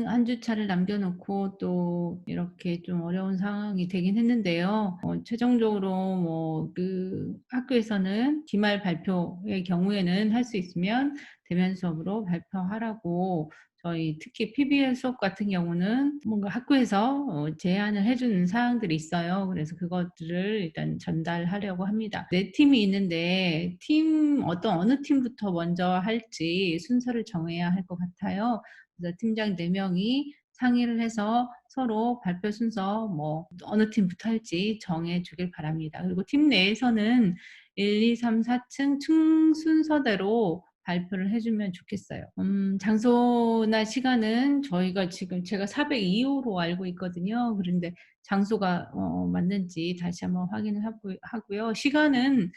한 주차를 남겨 놓고 또 이렇게 좀 어려운 상황이 되긴 했는데요. 최종적으로 뭐 학교에서는 기말 발표의 경우에는 할 수 있으면 대면 수업으로 발표하라고, 저희 특히 PBL 수업 같은 경우는 뭔가 학교에서 제안을 해 주는 사항들이 있어요. 그래서 그것들을 일단 전달하려고 합니다. 네 팀이 있는데 어느 팀부터 먼저 할지 순서를 정해야 할 것 같아요. 그래서 팀장 4 명이 상의를 해서 서로 발표 순서 뭐 어느 팀부터 할지 정해 주길 바랍니다. 그리고 팀 내에서는 1, 2, 3, 4 층 순서대로 발표를 해 주면 좋겠어요. 장소나 시간은 저희가 지금 제가 402 호로 알고 있거든요. 그런데 장소가 맞는지 다시 한번 확인을 하고요. 시간은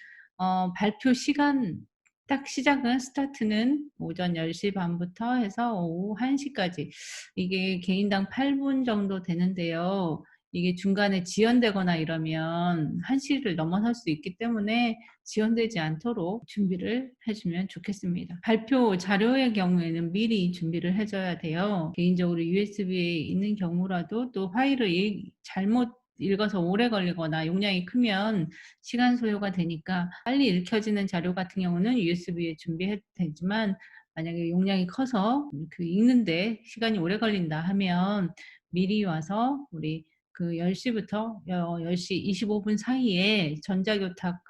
발표 시간 딱 시작은 스타트는 오전 10시 반 부터 해서 오후 1시 까지, 이게 개인당 8분 정도 되는데요. 이게 중간에 지연되거나 이러면 1 시를 넘어설 수 있기 때문에 지연되지 않도록 준비를 해 주면 좋겠습니다. 발표 자료의 경우에는 미리 준비를 해 줘야 돼요. 개인적으로 USB에 있는 경우라도 또 파일을 잘못 읽어서 오래 걸리거나 용량이 크면 시간 소요가 되니까, 빨리 읽혀지는 자료 같은 경우는 USB에 준비해도 되지만, 만약에 용량이 커서 읽는데 시간이 오래 걸린다 하면 미리 와서 우리 10 시부터 10시 25분 사이에 전자교탁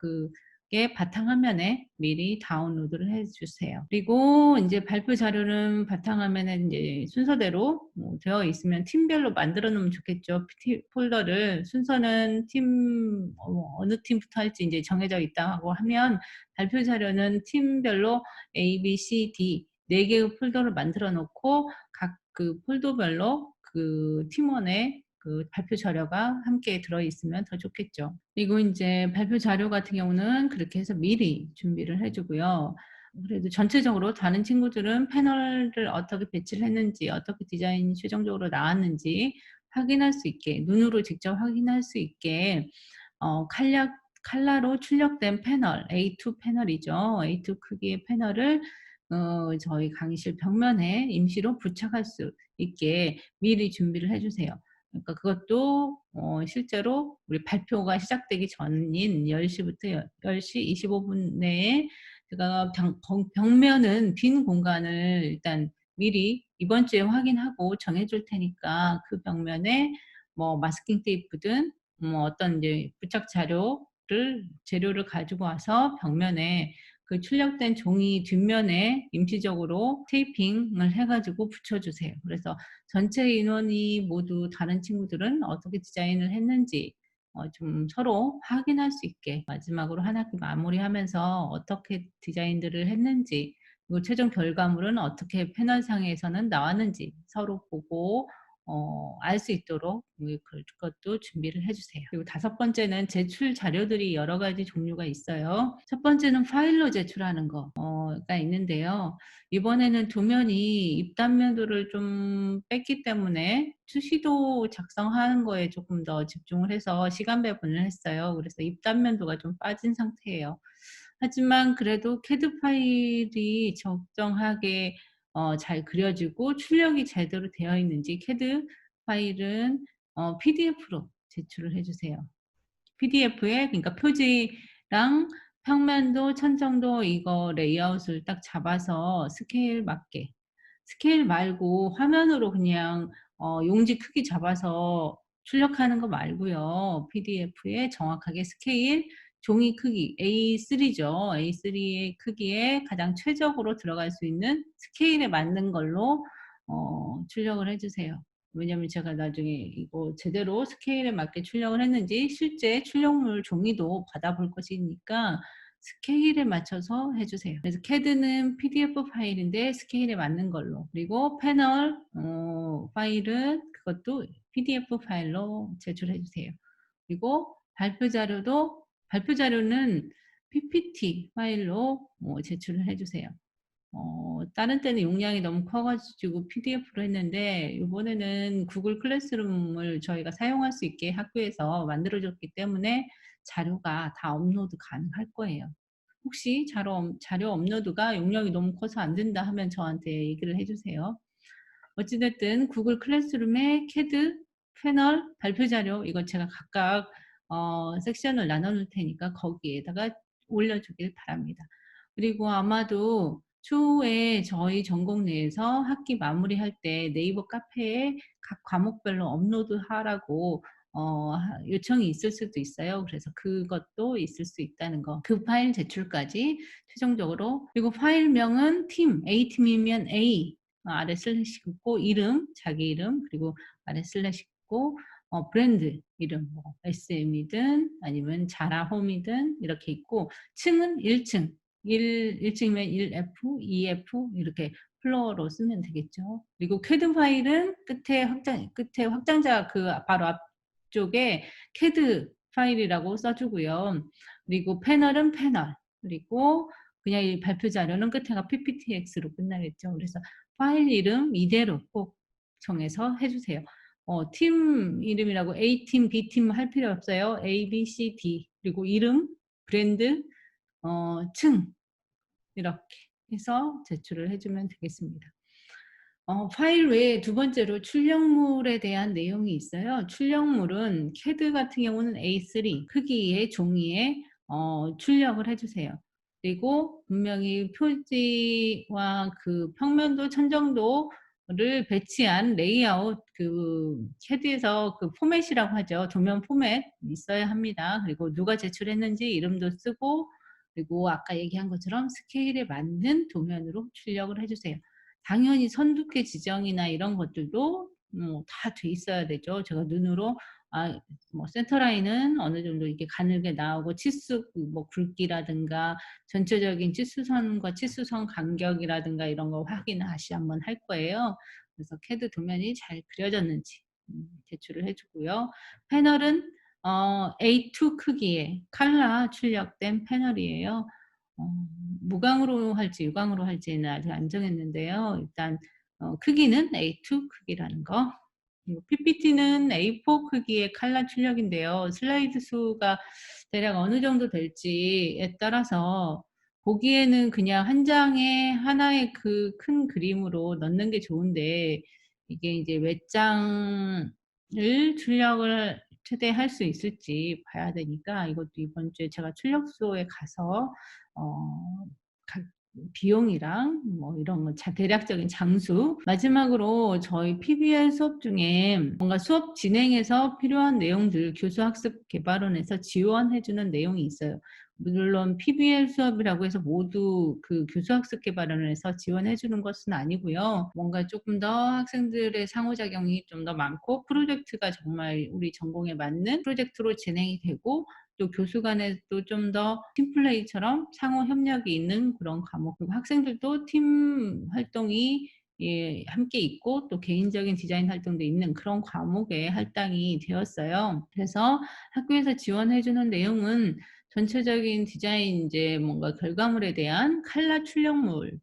게 바탕화면에 미리 다운로드를 해 주세요. 그리고 인제 발표 자료는 바탕화면에 인제 순서대로 되어 있으면 팀별로 만들어 놓으면 좋겠죠. PT 폴더를 순서는 어느 팀부터 할지 인제 정해져 있다고 하면, 발표 자료는 팀별로 A, B, C, D 4 개의 폴더를 만들어 놓고 각 폴더별로 팀원의 발표 자료가 함께 들어 있으면 더 좋겠죠. 그리고 인제 발표 자료 같은 경우는 그렇게 해서 미리 준비를 해 주고요. 그래도 전체적으로 다른 친구들은 패널을 어떻게 배치를 했는지, 어떻게 디자인이 최종적으로 나왔는지 확인할 수 있게, 눈으로 직접 확인할 수 있게 칼라로 출력된 패널, A2 패널이죠. A2 크기의 패널을 저희 강의실 벽면에 임시로 부착할 수 있게 미리 준비를 해 주세요. 그러니까 그것도 실제로 우리 발표가 시작되기 전인 10 시부터 10시 25분 내에 제가 벽면은 빈 공간을 일단 미리 이번 주에 확인하고 정해 줄 테니까, 그 벽면에 뭐 마스킹 테이프든 뭐 어떤 이제 부착 재료를 가지고 와서 벽면에 출력된 종이 뒷면에 임시적으로 테이핑을 해 가지고 붙여 주세요. 그래서 전체 인원이 모두, 다른 친구들은 어떻게 디자인을 했는지 좀 서로 확인할 수 있게, 마지막으로 한 학기 마무리하면서 어떻게 디자인들을 했는지, 그리고 최종 결과물은 어떻게 패널상에서는 나왔는지 서로 보고 알 수 있도록 그것도 준비를 해 주세요. 그리고 다섯 번째는 제출 자료들이 여러 가지 종류가 있어요. 첫 번째는 파일로 제출하는 가 있는데요. 이번에는 도면이 입단면도를 좀 뺐기 때문에 수시도 작성하는 거에 조금 더 집중을 해서 시간 배분을 했어요. 그래서 입단면도가 좀 빠진 상태예요. 하지만 그래도 CAD 파일이 적정하게 잘 그려지고 출력이 제대로 되어 있는지, CAD 파일은 PDF로 제출을 해 주세요. PDF에, 그러니까 표지랑 평면도, 천정도 이거 레이아웃을 딱 잡아서 스케일 맞게, 스케일 말고 화면으로 그냥 용지 크기 잡아서 출력하는 거 말고요. PDF에 정확하게 스케일, 종이 크기 A3죠. A3의 크기에 가장 최적으로 들어갈 수 있는 스케일에 맞는 걸로 출력을 해 주세요. 왜냐면 제가 나중에 이거 제대로 스케일에 맞게 출력을 했는지 실제 출력물 종이도 받아볼 것이니까 스케일에 맞춰서 해 주세요. 그래서 CAD는 PDF 파일인데 스케일에 맞는 걸로, 그리고 패널 파일은 그것도 PDF 파일로 제출해 주세요. 그리고 발표 자료는 PPT 파일로 제출을 해 주세요. 다른 때는 용량이 너무 커 가지고 PDF로 했는데, 이번에는 구글 클래스룸을 저희가 사용할 수 있게 학교에서 만들어 줬기 때문에 자료가 다 업로드 가능할 거예요. 혹시 자료 업로드가 용량이 너무 커서 안 된다 하면 저한테 얘기를 해 주세요. 어찌 됐든 구글 클래스룸에 캐드, 패널, 발표 자료 이거 제가 각각 섹션을 나눠 놓을 테니까 거기에다가 올려 주길 바랍니다. 그리고 아마도 추후에 저희 전공 내에서 학기 마무리할 때 네이버 카페에 각 과목별로 업로드하라고 요청이 있을 수도 있어요. 그래서 그것도 있을 수 있다는 거. 그 파일 제출까지 최종적으로. 그리고 파일명은 팀, A팀이면 A 아래 슬래시 긋고 이름, 자기 이름, 그리고 아래 슬래시 긋고 브랜드 이름 뭐 SM이든 아니면 자라 홈이든 이렇게 있고, 층은 1층. 1층이면 1F, 2F 이렇게 플로어로 쓰면 되겠죠. 그리고 캐드 파일은 끝에 확장자 그 바로 앞쪽에 캐드 파일이라고 써 주고요. 그리고 패널은 패널. 그리고 그냥 이 발표 자료는 끝에가 PPTX로 끝나겠죠. 그래서 파일 이름 이대로 꼭 정해서 해 주세요. 팀 이름이라고 A팀, B팀 할 필요 없어요. A, B, C, D. 그리고 이름, 브랜드, 층 이렇게 해서 제출을 해 주면 되겠습니다. 파일 외에 두 번째로 출력물에 대한 내용이 있어요. 출력물은 캐드 같은 경우는 A3 크기의 종이에 출력을 해 주세요. 그리고 분명히 표지와 그 평면도, 천정도를 배치한 레이아웃 그 캐드에서 그 포맷이라고 하죠. 도면 포맷 있어야 합니다. 그리고 누가 제출했는지 이름도 쓰고, 그리고 아까 얘기한 것처럼 스케일에 맞는 도면으로 출력을 해 주세요. 당연히 선두께 지정이나 이런 것들도 다 돼 있어야 되죠. 제가 눈으로 뭐 센터 라인은 어느 정도 이렇게 가늘게 나오고 치수 뭐 굵기라든가 전체적인 치수선과 치수선 간격이라든가 이런 거 확인을 다시 한번 할 거예요. 그래서 캐드 도면이 잘 그려졌는지 제출을 해 주고요. 패널은 A2 크기의 칼라 출력된 패널이에요. 어 무광으로 할지 유광으로 할지는 아직 안 정했는데요. 일단 크기는 A2 크기라는 거. 그리고 PPT는 A4 크기의 칼라 출력인데요. 슬라이드 수가 대략 어느 정도 될지에 따라서 보기에는 그냥 한 장에 하나의 그 큰 그림으로 넣는 게 좋은데, 이게 이제 몇 장을 출력을 최대 할 수 있을지 봐야 되니까 이것도 이번 주에 제가 출력소에 가서 각 비용이랑 뭐 이런 거 대략적인 장수, 마지막으로 저희 PBL 수업 중에 뭔가 수업 진행에서 필요한 내용들 교수학습 개발원에서 지원해 주는 내용이 있어요. 물론 PBL 수업이라고 해서 모두 그 교수학습 개발원에서 지원해 주는 것은 아니고요. 뭔가 조금 더 학생들의 상호작용이 좀 더 많고 프로젝트가 정말 우리 전공에 맞는 프로젝트로 진행이 되고, 또 교수 간에도 좀 더 팀플레이처럼 상호 협력이 있는 그런 과목, 그리고 학생들도 팀 활동이 함께 있고 또 개인적인 디자인 활동도 있는 그런 과목에 할당이 되었어요. 그래서 학교에서 지원해 주는 내용은 전체적인 디자인 이제 뭔가 결과물에 대한 칼라 출력물의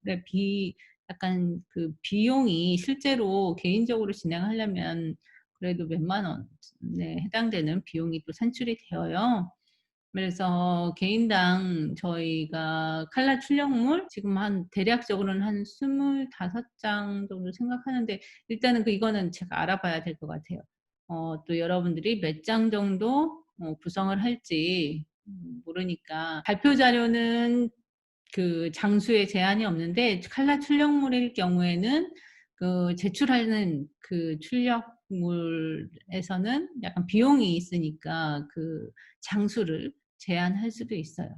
약간 그 비용이 실제로 개인적으로 진행하려면 그래도 몇만 원에 해당되는 비용이 또 산출이 되어요. 그래서 개인당 저희가 칼라 출력물 지금 한 대략적으로는 한 25장 정도 생각하는데, 일단은 이거는 제가 알아봐야 될 것 같아요. 또 여러분들이 몇 장 정도 구성을 할지 모르니까. 발표 자료는 그 장수에 제한이 없는데 칼라 출력물일 경우에는 그 제출하는 그 출력물에서는 약간 비용이 있으니까 그 장수를 제한할 수도 있어요.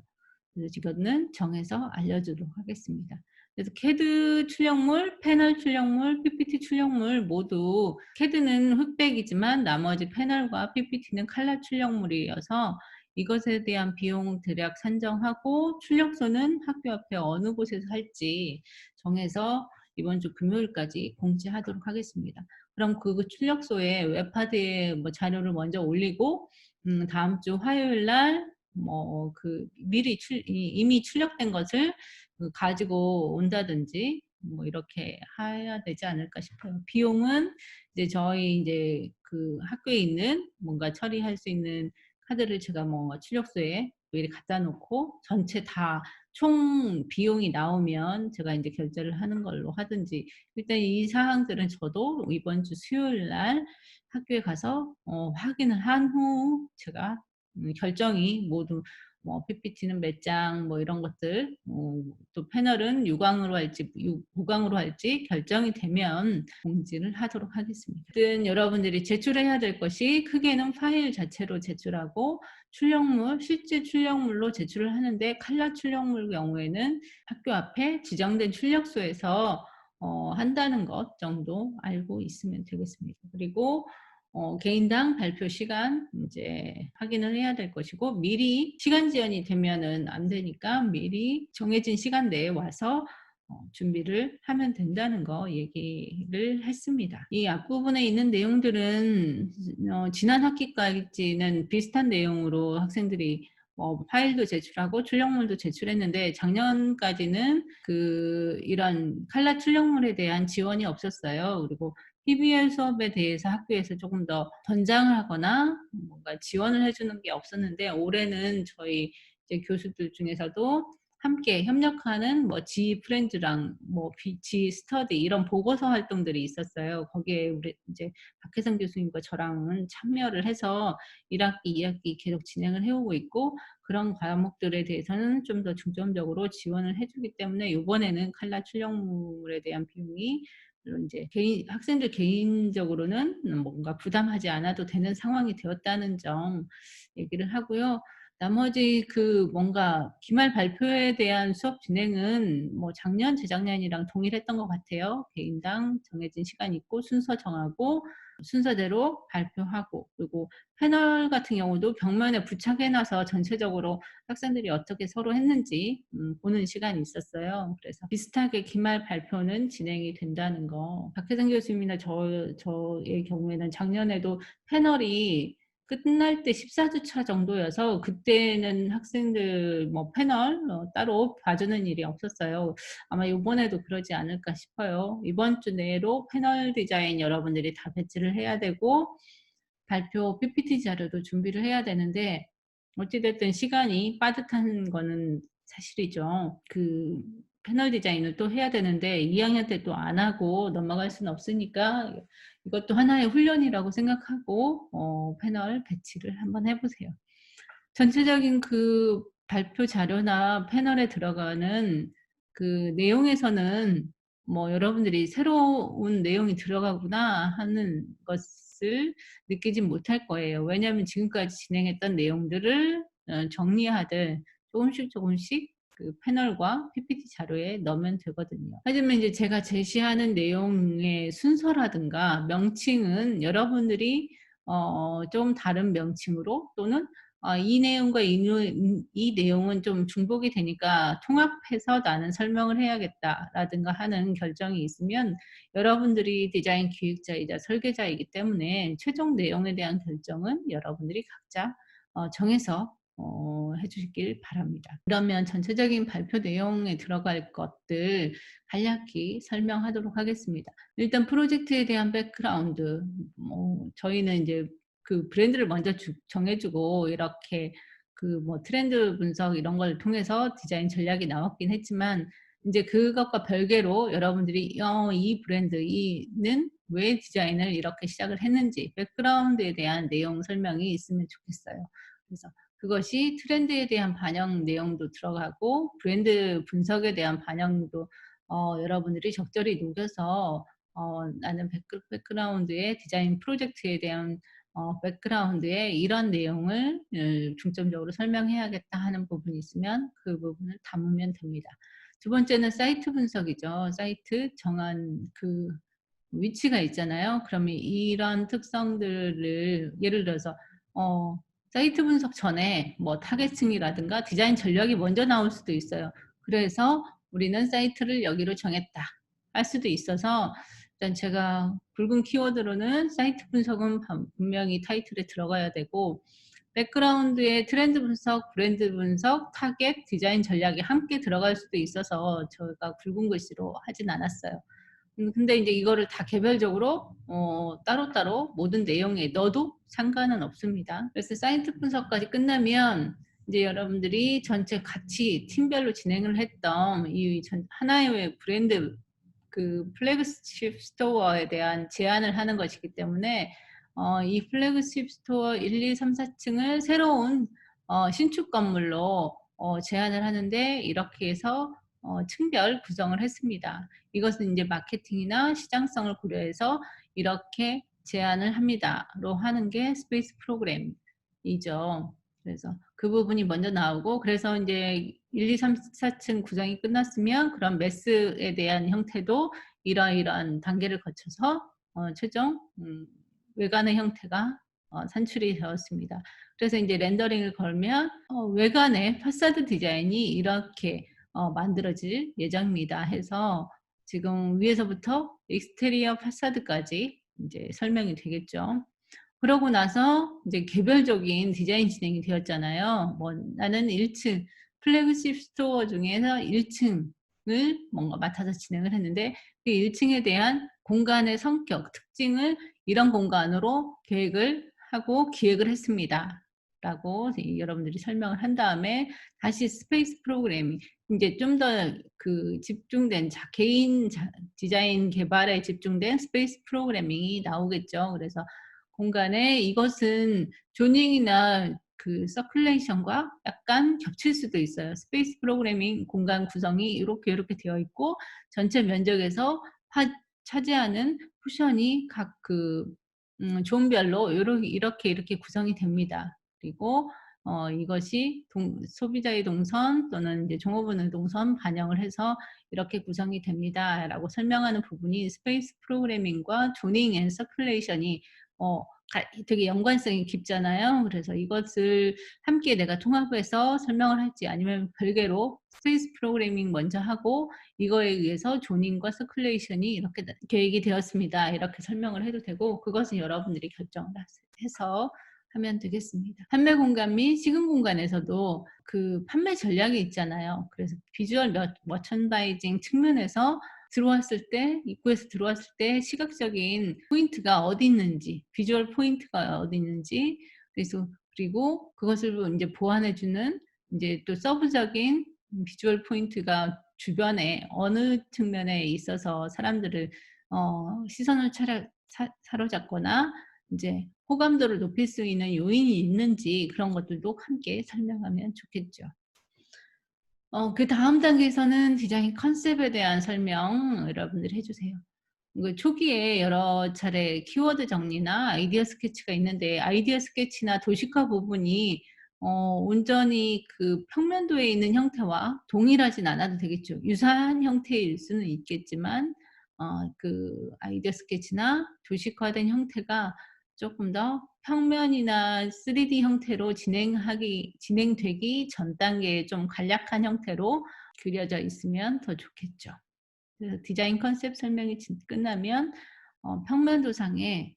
그래서 이거는 정해서 알려주도록 하겠습니다. 그래서 캐드 출력물, 패널 출력물, PPT 출력물 모두, 캐드는 흑백이지만 나머지 패널과 PPT는 칼라 출력물이어서 이것에 대한 비용 대략 산정하고 출력소는 학교 앞에 어느 곳에서 할지 정해서 이번 주 금요일까지 공지하도록 하겠습니다. 그럼 그 출력소에 웹하드에 뭐 자료를 먼저 올리고 다음 주 화요일 날 뭐 그 미리 이미 출력된 것을 가지고 온다든지 뭐 이렇게 해야 되지 않을까 싶어요. 비용은 이제 저희 이제 그 학교에 있는 뭔가 처리할 수 있는 카드를 제가 뭐 출력소에 미리 갖다 놓고 전체 다 총 비용이 나오면 제가 인제 결제를 하는 걸로 하든지, 일단 이 사항들은 저도 이번 주 수요일 날 학교에 가서 확인을 한 후 제가 결정이 모두 뭐 PPT는 몇 장 뭐 이런 것들, 또 패널은 유광으로 할지 무광으로 할지 결정이 되면 공지를 하도록 하겠습니다. 어쨌든 여러분들이 제출해야 될 것이 크게는 파일 자체로 제출하고, 출력물, 실제 출력물로 제출을 하는데, 칼라 출력물 경우에는 학교 앞에 지정된 출력소에서 한다는 것 정도 알고 있으면 되겠습니다. 그리고 개인당 발표 시간 인제 확인을 해야 될 것이고, 미리 시간 지연이 되면은 안 되니까 미리 정해진 시간 내에 와서 준비를 하면 된다는 거 얘기를 했습니다. 이 앞부분에 있는 내용들은 지난 학기까지는 비슷한 내용으로 학생들이 파일도 제출하고 출력물도 제출했는데, 작년까지는 이런 칼라 출력물에 대한 지원이 없었어요. 그리고 PBL 수업에 대해서 학교에서 조금 더 권장을 하거나 뭔가 지원을 해 주는 게 없었는데, 올해는 저희 이제 교수들 중에서도 함께 협력하는 뭐 지 프렌즈랑 뭐 지 스터디 이런 보고서 활동들이 있었어요. 거기에 우리 인제 박혜선 교수님과 저랑은 참여를 해서 1 학기, 2 학기 계속 진행을 해 오고 있고, 그런 과목들에 대해서는 좀 더 중점적으로 지원을 해 주기 때문에 요번에는 칼라 출력물에 대한 비용이 물론 인제 학생들 개인적으로는 뭔가 부담하지 않아도 되는 상황이 되었다는 점 얘기를 하고요. 나머지 뭔가 기말 발표에 대한 수업 진행은 뭐 작년, 재작년이랑 동일했던 것 같아요. 개인당 정해진 시간 있고 순서 정하고 순서대로 발표하고, 그리고 패널 같은 경우도 벽면에 부착해 놔서 전체적으로 학생들이 어떻게 서로 했는지 보는 시간이 있었어요. 그래서 비슷하게 기말 발표는 진행이 된다는 거. 박혜선 교수님이나 저의 경우에는 작년에도 패널이 끝날 때 14 주차 정도여서 그때는 학생들 뭐 패널 따로 봐주는 일이 없었어요. 아마 요번에도 그러지 않을까 싶어요. 이번 주 내로 패널 디자인 여러분들이 다 배치를 해야 되고, 발표 PPT 자료도 준비를 해야 되는데, 어찌 됐든 시간이 빠듯한 거는 사실이죠. 패널 디자인을 또 해야 되는데 2 학년 때 또 안 하고 넘어갈 수는 없으니까 이것도 하나의 훈련이라고 생각하고 패널 배치를 한번 해 보세요. 전체적인 발표 자료나 패널에 들어가는 내용에서는 뭐 여러분들이 '새로운 내용이 들어가구나.' 하는 것을 느끼진 못할 거예요. 왜냐하면 지금까지 진행했던 내용들을 정리하듯 조금씩 조금씩 패널과 PPT 자료에 넣으면 되거든요. 하지만 이제 제가 제시하는 내용의 순서라든가 명칭은 여러분들이 좀 다른 명칭으로, 또는 이 내용과 이 내용은 좀 중복이 되니까 통합해서 나는 설명을 해야겠다라든가 하는 결정이 있으면, 여러분들이 디자인 기획자이자 설계자이기 때문에 최종 내용에 대한 결정은 여러분들이 각자 정해서 해 주시길 바랍니다. 그러면 전체적인 발표 내용에 들어갈 것들 간략히 설명하도록 하겠습니다. 일단 프로젝트에 대한 백그라운드, 저희는 인제 브랜드를 먼저 정해 주고 이렇게 뭐 트렌드 분석 이런 걸 통해서 디자인 전략이 나왔긴 했지만, 인제 그것과 별개로 여러분들이 이 브랜드는 왜 디자인을 이렇게 시작을 했는지 백그라운드에 대한 내용 설명이 있으면 좋겠어요. 그래서 그것이 트렌드에 대한 반영 내용도 들어가고, 브랜드 분석에 대한 반영도 여러분들이 적절히 녹여서 나는 백그라운드의 디자인 프로젝트에 대한 백그라운드에 이런 내용을 중점적으로 설명해야겠다 하는 부분이 있으면 그 부분을 담으면 됩니다. 두 번째는 사이트 분석이죠. 사이트 정한 위치가 있잖아요. 그러면 이런 특성들을 예를 들어서 사이트 분석 전에 뭐 타겟층이라든가 디자인 전략이 먼저 나올 수도 있어요. 그래서 우리는 사이트를 여기로 정했다 할 수도 있어서, 일단 제가 굵은 키워드로는 사이트 분석은 분명히 타이틀에 들어가야 되고, 백그라운드에 트렌드 분석, 브랜드 분석, 타겟, 디자인 전략이 함께 들어갈 수도 있어서 저희가 굵은 글씨로 하진 않았어요. 근데 인제 이거를 다 개별적으로 따로따로 모든 내용에 넣어도 상관은 없습니다. 그래서 사이트 분석까지 끝나면 인제 여러분들이 전체 같이 팀별로 진행을 했던 이 전 하나의 브랜드 그 플래그십 스토어에 대한 제안을 하는 것이기 때문에 이 플래그십 스토어 1, 2, 3, 4 층을 새로운 신축 건물로 제안을 하는데 이렇게 해서 층별 구성을 했습니다. 이것은 인제 마케팅이나 시장성을 고려해서 "이렇게 제안을 합니다."로 하는 게 스페이스 프로그램이죠. 그래서 그 부분이 먼저 나오고, 그래서 인제 1, 2, 3, 4층 구성이 끝났으면 그런 매스에 대한 형태도 이러이러한 단계를 거쳐서 최종 외관의 형태가 산출이 되었습니다. 그래서 인제 렌더링을 걸면 외관의 파사드 디자인이 이렇게 만들어질 예정입니다 해서 지금 위에서부터 익스테리어 파사드까지 인제 설명이 되겠죠. 그러고 나서 이제 개별적인 디자인 진행이 되었잖아요. 뭐 나는 1층 플래그십 스토어 중에서 1 층을 뭔가 맡아서 진행을 했는데 그 1 층에 대한 공간의 성격, 특징을 "이런 공간으로 계획을 하고 기획을 했습니다."라고 이 여러분들이 설명을 한 다음에 다시 스페이스 프로그래밍 인제 좀 더 그 집중된 개인 디자인 개발에 집중된 스페이스 프로그래밍이 나오겠죠. 그래서 공간에 이것은 조닝이나 그 서큘레이션과 약간 겹칠 수도 있어요. 스페이스 프로그래밍 공간 구성이 요렇게 되어 있고 전체 면적에서 파 차지하는 쿠션이 각 그 존별로 이렇게 구성이 됩니다. 그리고 이것이 소비자의 동선 또는 이제 종업원의 동선 반영을 해서 "이렇게 구성이 됩니다."라고 설명하는 부분이 스페이스 프로그래밍과 조닝 앤 서큘레이션이 어 되게 연관성이 깊잖아요. 그래서 이것을 함께 내가 통합해서 설명을 할지 아니면 별개로 스페이스 프로그래밍 먼저 하고 이거에 의해서 조닝과 서큘레이션이 이렇게 계획이 되었습니다. 이렇게 설명을 해도 되고, 그것은 여러분들이 결정을 해서 하면 되겠습니다. 판매 공간 및 시공 공간에서도 그 판매 전략이 있잖아요. 그래서 비주얼 머천다이징 측면에서 들어왔을 때 입구에서 들어왔을 때 시각적인 포인트가 어디 있는지, 비주얼 포인트가 어디 있는지, 그리고 그것을 인제 보완해 주는 인제 또 서브적인 비주얼 포인트가 주변에 어느 측면에 있어서 사람들을 시선을 사로잡거나 인제 호감도를 높일 수 있는 요인이 있는지 그런 것들도 함께 설명하면 좋겠죠. 그다음 단계에서는 디자인 컨셉에 대한 설명 여러분들이 해 주세요. 그 초기에 여러 차례 키워드 정리나 아이디어 스케치가 있는데 아이디어 스케치나 도식화 부분이 온전히 그 평면도에 있는 형태와 동일하진 않아도 되겠죠. 유사한 형태일 수는 있겠지만 그 아이디어 스케치나 도식화된 형태가 쪼끔 더 평면이나 3D 형태로 진행되기 전 단계에 좀 간략한 형태로 그려져 있으면 더 좋겠죠. 그래서 디자인 컨셉 설명이 끝나면 평면도상의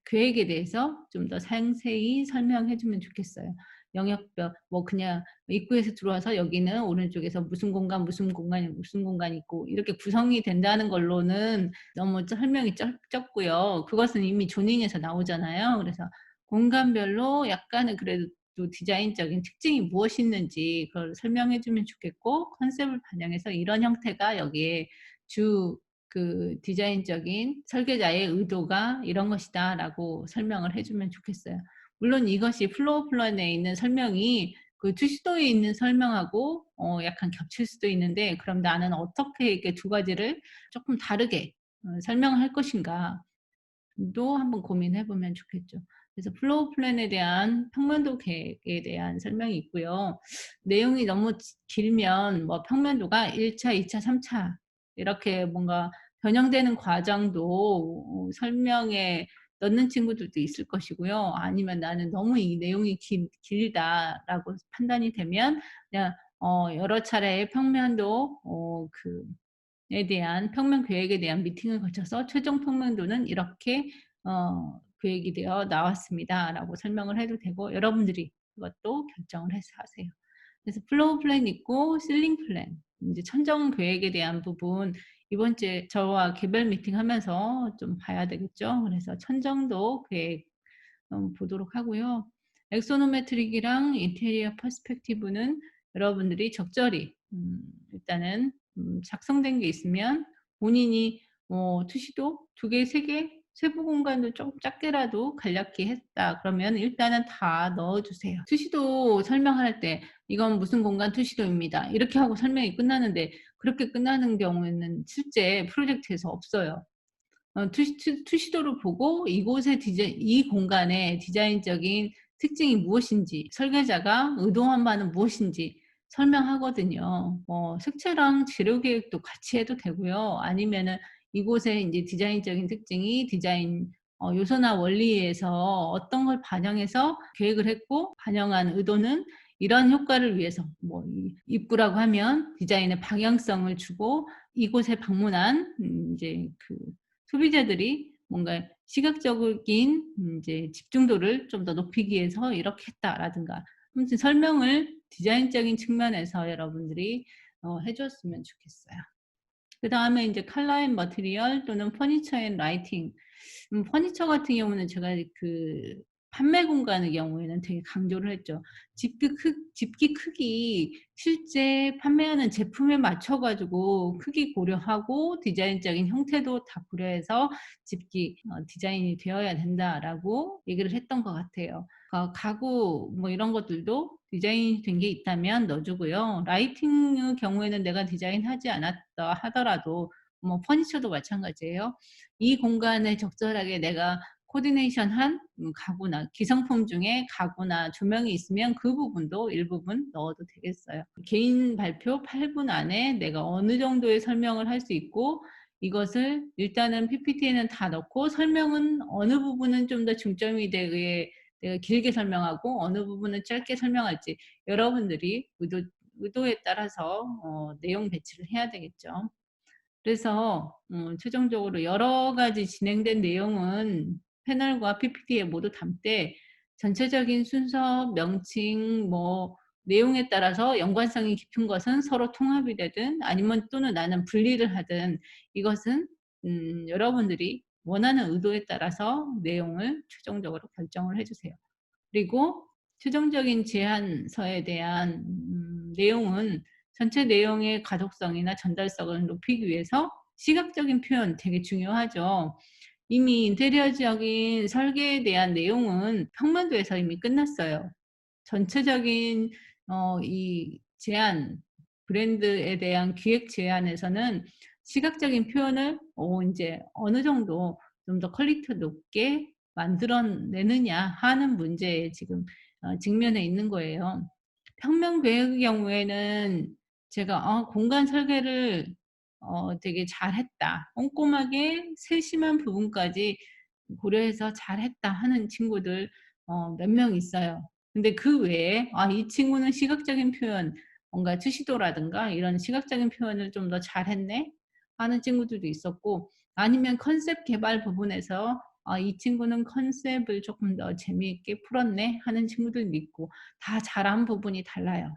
계획에 대해서 좀 더 상세히 설명해 주면 좋겠어요. 영역별 뭐 그냥 입구에서 들어와서 여기는 오른쪽에서 무슨 공간이 무슨 공간이 있고 이렇게 구성이 된다는 걸로는 너무 설명이 적고요. 그것은 이미 조닝에서 나오잖아요. 그래서 공간별로 약간은 그래도 또 디자인적인 특징이 무엇이 있는지 그걸 설명해 주면 좋겠고, 컨셉을 반영해서 "이런 형태가 여기에 주 그 디자인적인 설계자의 의도가 이런 것이다."라고 설명을 해 주면 좋겠어요. 물론 이것이 플로어 플랜에 있는 설명이 그 투시도에 있는 설명하고 약간 겹칠 수도 있는데, 그럼 나는 어떻게 이렇게 두 가지를 쪼끔 다르게 설명할 것인가 도 한번 고민해 보면 좋겠죠. 그래서 플로우 플랜에 대한 평면도 계획에 대한 설명이 있고요. 내용이 너무 길면 뭐 평면도가 1 차, 2 차, 3차 이렇게 뭔가 변형되는 과정도 설명에 넣는 친구들도 있을 것이고요. 아니면 '나는 너무 이 내용이 길다.'라고 판단이 되면 그냥 여러 차례의 평면도 에 대한 평면 계획에 대한 미팅을 거쳐서 "최종 평면도는 이렇게 계획이 되어 나왔습니다."라고 설명을 해도 되고, 여러분들이 그것도 결정을 해서 하세요. 그래서 플로우 플랜 있고 실링 플랜, 인제 천정 계획에 대한 부분 이번 주에 저와 개별 미팅하면서 좀 봐야 되겠죠. 그래서 천정도 계획 보도록 하고요. 엑소노메트릭이랑 인테리어 퍼스펙티브는 여러분들이 적절히 일단은 작성된 게 있으면 본인이 투시도 2 개, 3 개, 세부 공간도 좀 작게라도 간략히 했다 그러면 일단은 다 넣어 주세요. 투시도 설명할 때 "이건 무슨 공간 투시도입니다." 이렇게 하고 설명이 끝나는데 그렇게 끝나는 경우에는 실제 프로젝트에서 없어요. 투시도를 보고 이곳의 이 공간의 디자인적인 특징이 무엇인지, 설계자가 의도한 바는 무엇인지 설명하거든요. 색채랑 재료 계획도 같이 해도 되고요. 아니면은 이곳의 인제 디자인적인 특징이 디자인 요소나 원리에서 어떤 걸 반영해서 계획을 했고 반영한 의도는 이런 효과를 위해서 뭐 이 입구라고 하면 디자인의 방향성을 주고 이곳에 방문한 인제 그 소비자들이 뭔가 시각적인 인제 집중도를 좀 더 높이기 위해서 이렇게 했다라든가 아무튼 설명을 디자인적인 측면에서 여러분들이 해 줬으면 좋겠어요. 그다음에 인제 컬러 앤 머티리얼 또는 퍼니처 앤 라이팅. 퍼니처 같은 경우는 제가 그 판매 공간의 경우에는 되게 강조를 했죠. 집기 크기 실제 판매하는 제품에 맞춰 가지고 크기 고려하고 디자인적인 형태도 다 고려해서 집기 디자인이 되어야 된다라고 얘기를 했던 것 같아요. 가구 뭐 이런 것들도 디자인이 된 게 있다면 넣어 주고요. 라이팅의 경우에는 내가 디자인하지 않았다 하더라도 뭐 퍼니처도 마찬가지예요. 이 공간에 적절하게 내가 코디네이션한 가구나 기성품 중에 가구나 조명이 있으면 그 부분도 일부분 넣어도 되겠어요. 개인 발표 8분 안에 내가 어느 정도의 설명을 할 수 있고 이것을 일단은 PPT에는 다 넣고 설명은 어느 부분은 좀 더 중점이 되게 내가 길게 설명하고 어느 부분은 짧게 설명할지 여러분들이 의도에 따라서 내용 배치를 해야 되겠죠. 그래서 최종적으로 여러 가지 진행된 내용은 패널과 PPT에 모두 담되 전체적인 순서, 명칭 뭐 내용에 따라서 연관성이 깊은 것은 서로 통합이 되든 아니면 또는 나는 분리를 하든 이것은 여러분들이 원하는 의도에 따라서 내용을 최종적으로 결정을 해 주세요. 그리고 최종적인 제안서에 대한 내용은 전체 내용의 가독성이나 전달성을 높이기 위해서 시각적인 표현 되게 중요하죠. 이미 인테리어적인 설계에 대한 내용은 평면도에서 이미 끝났어요. 전체적인 이 제안 브랜드에 대한 기획 제안에서는 시각적인 표현을 인제 어느 정도 좀 더 퀄리티 높게 만들어 내느냐 하는 문제에 지금 직면해 있는 거예요. 평면 계획의 경우에는 제가 공간 설계를 되게 잘했다. 꼼꼼하게 세심한 부분까지 고려해서 잘했다 하는 친구들 몇 명 있어요. 근데 그 외에 '아 이 친구는 시각적인 표현 뭔가 투시도라든가 이런 시각적인 표현을 좀 더 잘했네.' 하는 친구들도 있었고 아니면 컨셉 개발 부분에서 '아 이 친구는 컨셉을 쪼끔 더 재미있게 풀었네.' 하는 친구들도 있고 다 잘한 부분이 달라요.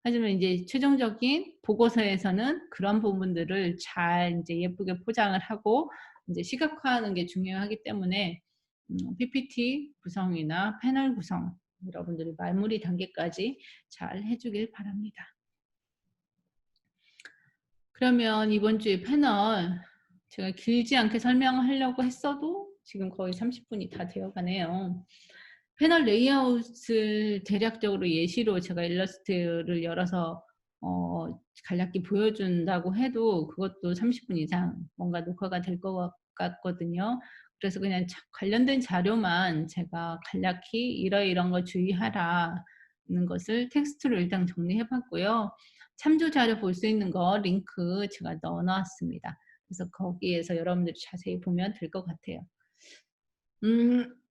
하지만 인제 최종적인 보고서에서는 그런 부분들을 잘 인제 예쁘게 포장을 하고 인제 시각화하는 게 중요하기 때문에 PPT 구성이나 패널 구성 여러분들이 마무리 단계까지 잘 해 주길 바랍니다. 그러면 이번 주에 패널 제가 길지 않게 설명을 하려고 했어도 지금 거의 30 분이 다 되어 가네요. 패널 레이아웃을 대략적으로 예시로 제가 일러스트를 열어서 어 간략히 보여준다고 해도 그것도 30분 이상 뭔가 녹화가 될 것 같거든요. 그래서 그냥 관련된 자료만 제가 간략히 "이러이러한 거 주의하라."는 것을 텍스트로 일단 정리해 봤고요. 참조 자료 볼 수 있는 거 링크 제가 넣어 놨습니다. 그래서 거기에서 여러분들이 자세히 보면 될 것 같아요.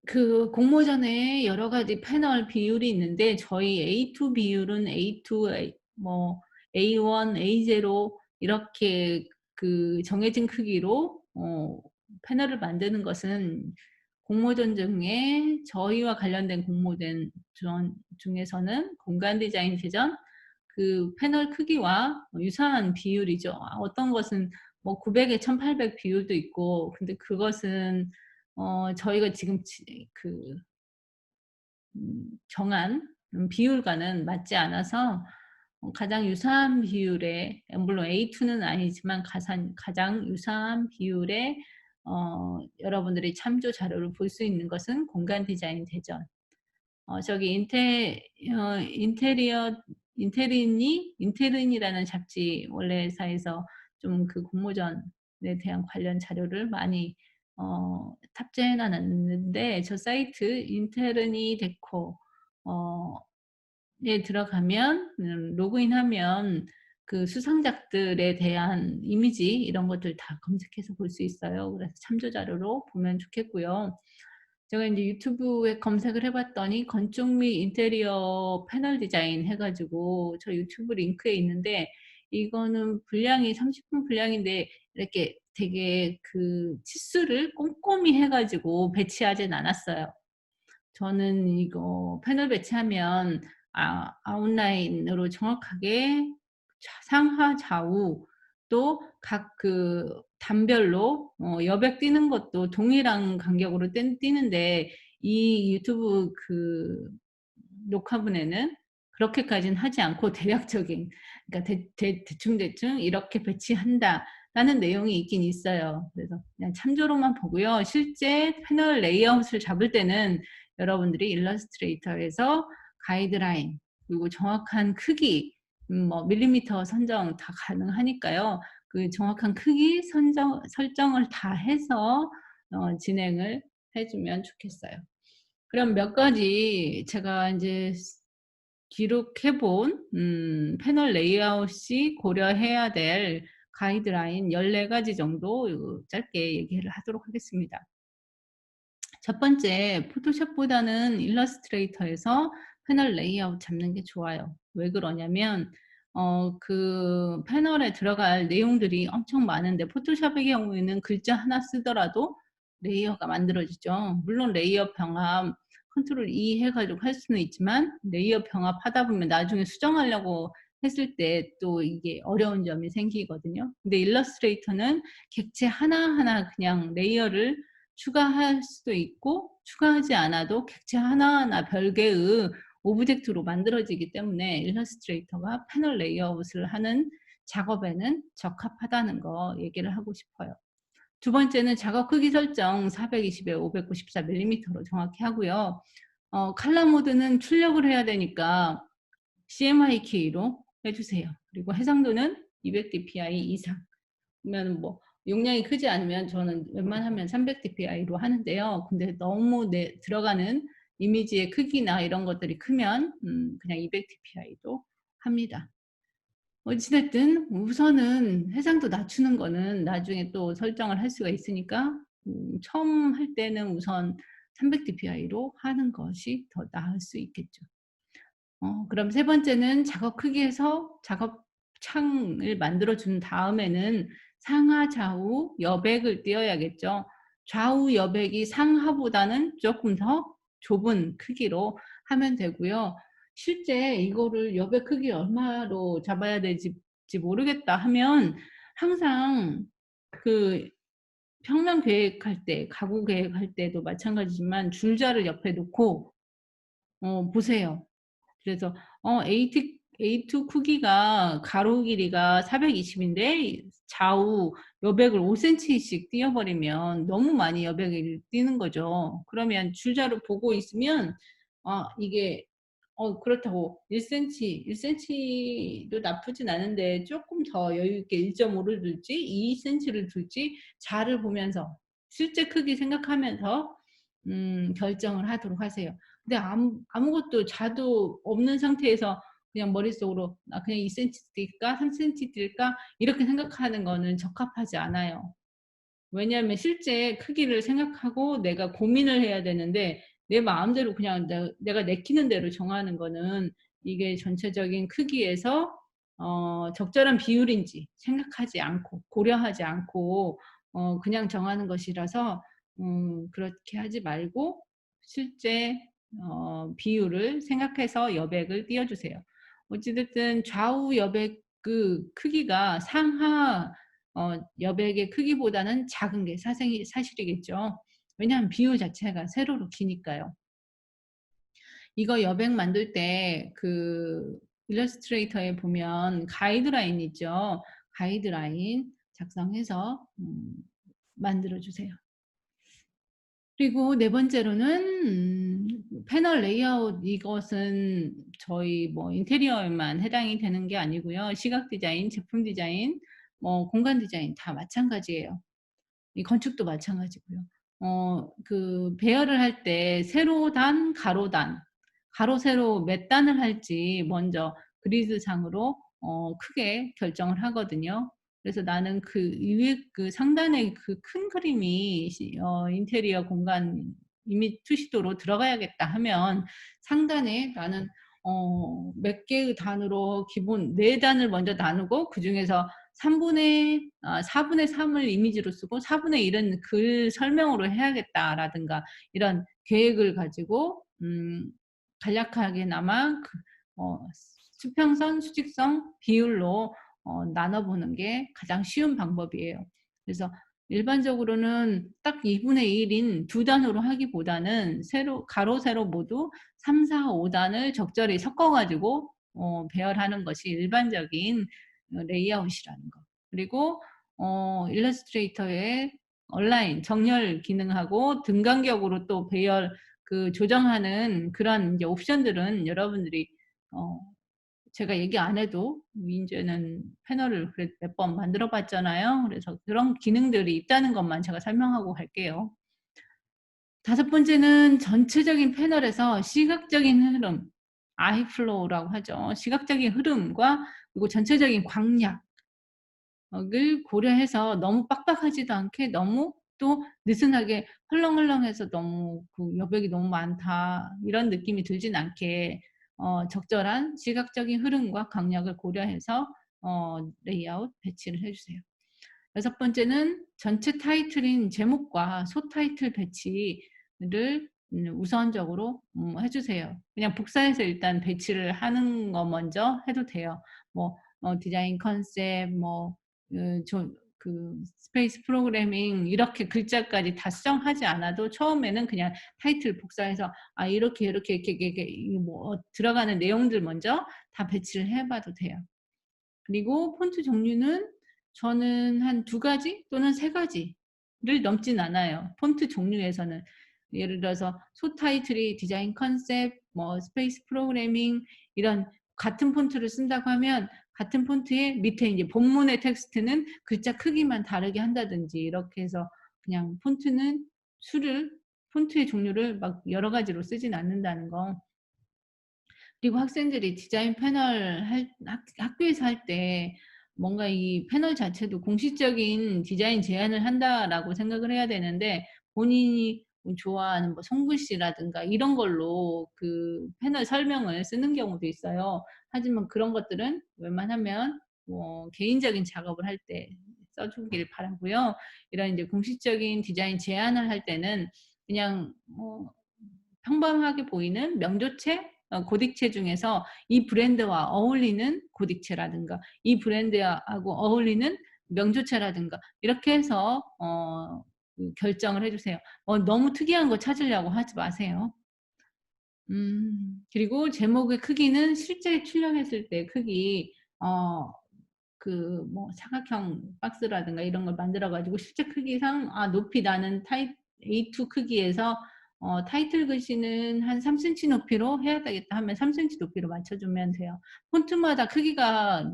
그 공모전에 여러 가지 패널 비율이 있는데 저희 A2 비율은 A2, 뭐 A1, A0 이렇게 그 정해진 크기로 패널을 만드는 것은 공모전 중에 저희와 관련된 공모전 중에서는 공간 디자인 제전 그 패널 크기와 유사한 비율이죠. 어떤 것은 뭐 900에 1800 비율도 있고 근데 그것은 저희가 지금 정한 비율과는 맞지 않아서 가장 유사한 비율의, 물론 A2는 아니지만 가장 유사한 비율의 여러분들이 참조 자료를 볼 수 있는 것은 공간 디자인 대전. 저기 인테린이라는 잡지 원래사에서 좀 그 공모전에 대한 관련 자료를 많이 탑재해 놨는데, 저 사이트 인테르니 데코 어 에 들어가면 로그인하면 그 수상작들에 대한 이미지 이런 것들 다 검색해서 볼 수 있어요. 그래서 참조 자료로 보면 좋겠고요. 제가 인제 유튜브에 검색을 해 봤더니 건축 및 인테리어 패널 디자인 해 가지고 저 유튜브 링크에 있는데, 이거는 분량이 30분 분량인데 이렇게 되게 그 치수를 꼼꼼히 해 가지고 배치하진 않았어요. 저는 이거 패널 배치하면 아웃라인으로 정확하게 상하 좌우 또 각 그 단별로 여백 띄는 것도 동일한 간격으로 띄는데, 이 유튜브 그 녹화본에는 그렇게까지는 하지 않고 대략적인, 그러니까 대충 이렇게 배치한다라는 내용이 있긴 있어요. 그래서 그냥 참조로만 보고요. 실제 패널 레이아웃을 잡을 때는 여러분들이 일러스트레이터에서 가이드라인 그리고 정확한 크기, 뭐 밀리미터 선정 다 가능하니까요. 그 정확한 크기 설정을 다 해서 진행을 해 주면 좋겠어요. 그럼 몇 가지 제가 인제 기록해 본 패널 레이아웃 시 고려해야 될 가이드라인 14 가지 정도 짧게 얘기를 하도록 하겠습니다. 첫 번째, 포토샵보다는 일러스트레이터에서 패널 레이아웃 잡는 게 좋아요. 왜 그러냐면 그 패널에 들어갈 내용들이 엄청 많은데, 포토샵의 경우에는 글자 하나 쓰더라도 레이어가 만들어지죠. 물론 레이어 병합 컨트롤 E 해 가지고 할 수는 있지만, 레이어 병합하다 보면 나중에 수정하려고 했을 때 또 이게 어려운 점이 생기거든요. 근데 일러스트레이터는 객체 하나하나 그냥 레이어를 추가할 수도 있고 추가하지 않아도 객체 하나하나 별개의 오브젝트로 만들어지기 때문에 일러스트레이터가 패널 레이아웃을 하는 작업에는 적합하다는 거 얘기를 하고 싶어요. 두 번째는 작업 크기 설정 420에 594mm로 정확히 하고요. 칼라 모드는 출력을 해야 되니까 CMYK 키로 해주세요. 그리고 해상도는 200dpi 이상. 그러면 뭐 용량이 크지 않으면 저는 웬만하면 300dpi로 하는데요. 근데 너무 들어가는 이미지의 크기나 이런 것들이 크면 그냥 200dpi도 합니다. 어찌 됐든 우선은 해상도 낮추는 거는 나중에 또 설정을 할 수가 있으니까 처음 할 때는 우선 300dpi로 하는 것이 더 나을 수 있겠죠. 그럼 세 번째는 작업 크기에서 작업 창을 만들어 준 다음에는 상하 좌우 여백을 띄어야겠죠. 좌우 여백이 상하보다는 조금 더 좁은 크기로 하면 되고요. 실제 이거를 여백 크기 얼마로 잡아야 될지 모르겠다 하면 항상 그 평면 계획할 때, 가구 계획할 때도 마찬가지지만 줄자를 옆에 놓고 보세요. 그래서 A2 크기가 가로 길이가 420 인데 좌우 여백을 5 센티씩 띄어 버리면 너무 많이 여백을 띄는 거죠. 그러면 줄자를 보고 있으면 이게 그렇다고 1 센티, 1 센티도 나쁘진 않은데 쪼끔 더 여유 있게 1.5를 둘지 2 센티를 둘지 자를 보면서 실제 크기 생각하면서 결정을 하도록 하세요. 근데 아무것도 자도 없는 상태에서 그냥 머릿속으로 '나 그냥 2 센티 띨까? 3 센티 띨까?' 이렇게 생각하는 거는 적합하지 않아요. 왜냐하면 실제 크기를 생각하고 내가 고민을 해야 되는데, 내 마음대로 그냥 내가 내키는 대로 정하는 거는 이게 전체적인 크기에서 적절한 비율인지 생각하지 않고 고려하지 않고 그냥 정하는 것이라서 그렇게 하지 말고 실제 비율을 생각해서 여백을 띄어 주세요. 어찌 됐든 좌우 여백 그 크기가 상하 여백의 크기보다는 작은 게 사실이겠죠. 왜냐하면 비율 자체가 세로로 기니까요. 이거 여백 만들 때 그 일러스트레이터에 보면 가이드라인 있죠. 가이드라인 작성해서 만들어 주세요. 그리고 네 번째로는 패널 레이아웃, 이것은 저희 뭐 인테리어에만 해당이 되는 게 아니고요. 시각 디자인, 제품 디자인, 뭐 공간 디자인 다 마찬가지예요. 이 건축도 마찬가지고요. 그 배열을 할 때 세로단, 가로단, 가로 세로 몇 단을 할지 먼저 그리드상으로 크게 결정을 하거든요. 그래서 나는 그 위에 그 상단에 그 큰 그림이 인테리어 공간 이미 투시도로 들어가야겠다 하면 상단에 나는 몇 개의 단으로 기본 4 단을 먼저 나누고 그중에서 4분의 3을 이미지로 쓰고 4분의 1은 글 설명으로 해야겠다라든가 이런 계획을 가지고 간략하게나마 수평선, 수직성 비율로 나눠 보는 게 가장 쉬운 방법이에요. 그래서 일반적으로는 딱 2분의 1인 2 단으로 하기보다는 가로, 세로 모두 3, 4, 5 단을 적절히 섞어 가지고 배열하는 것이 일반적인 레이아웃이라는 거. 그리고 일러스트레이터에 온라인 정렬 기능하고 등 간격으로 또 배열 조정하는 그런 이제 옵션들은 여러분들이 어 제가 얘기 안 해도 인제는 패널을 그래도 몇 번 만들어 봤잖아요. 그래서 그런 기능들이 있다는 것만 제가 설명하고 갈게요. 다섯 번째는 전체적인 패널에서 시각적인 흐름, 아이 플로우라고 하죠. 시각적인 흐름과 그리고 전체적인 광량 을 고려해서 너무 빡빡하지도 않게 너무 또 느슨하게 헐렁헐렁해서 너무 그 '여백이 너무 많다.' 이런 느낌이 들진 않게 적절한 시각적인 흐름과 강약을 고려해서 레이아웃 배치를 해 주세요. 여섯 번째는 전체 타이틀인 제목과 소타이틀 배치를 우선적으로 해 주세요. 그냥 복사해서 일단 배치를 하는 거 먼저 해도 돼요. 뭐 디자인 컨셉 뭐 스페이스 프로그래밍 이렇게 글자까지 다 수정하지 않아도 처음에는 그냥 타이틀 복사해서 이렇게, 이렇게, 이렇게 이 뭐 들어가는 내용들 먼저 다 배치를 해 봐도 돼요. 그리고 폰트 종류는 저는 한 2 가지 또는 3 가지를 넘진 않아요. 폰트 종류에서는. 예를 들어서 소타이틀이 디자인 컨셉, 뭐 스페이스 프로그래밍 이런 같은 폰트를 쓴다고 하면 같은 폰트에 밑에 인제 본문의 텍스트는 글자 크기만 다르게 한다든지 이렇게 해서 그냥 폰트의 종류를 막 여러 가지로 쓰진 않는다는 거. 그리고 학생들이 디자인 패널 학교에서 할 때 뭔가 이 패널 자체도 공식적인 디자인 제안을 한다라고 생각을 해야 되는데 본인이 좋아하는 뭐 손글씨라든가 이런 걸로 그 패널 설명을 쓰는 경우도 있어요. 하지만 그런 것들은 웬만하면 개인적인 작업을 할 때 써 주길 바라고요. 이런 이제 공식적인 디자인 제안을 할 때는 그냥 평범하게 보이는 명조체, 고딕체 중에서 이 브랜드와 어울리는 고딕체라든가 이 브랜드하고 어울리는 명조체라든가 이렇게 해서 결정을 해 주세요. 너무 특이한 거 찾으려고 하지 마세요. 그리고 제목의 크기는 실제 출력했을 때 크기 뭐 사각형 박스라든가 이런 걸 만들어 가지고 실제 크기상 높이 나는 A2 크기에서 타이틀 글씨는 한 3 센치 높이로 해야 되겠다 하면 3 센치 높이로 맞춰 주면 돼요. 폰트마다 크기가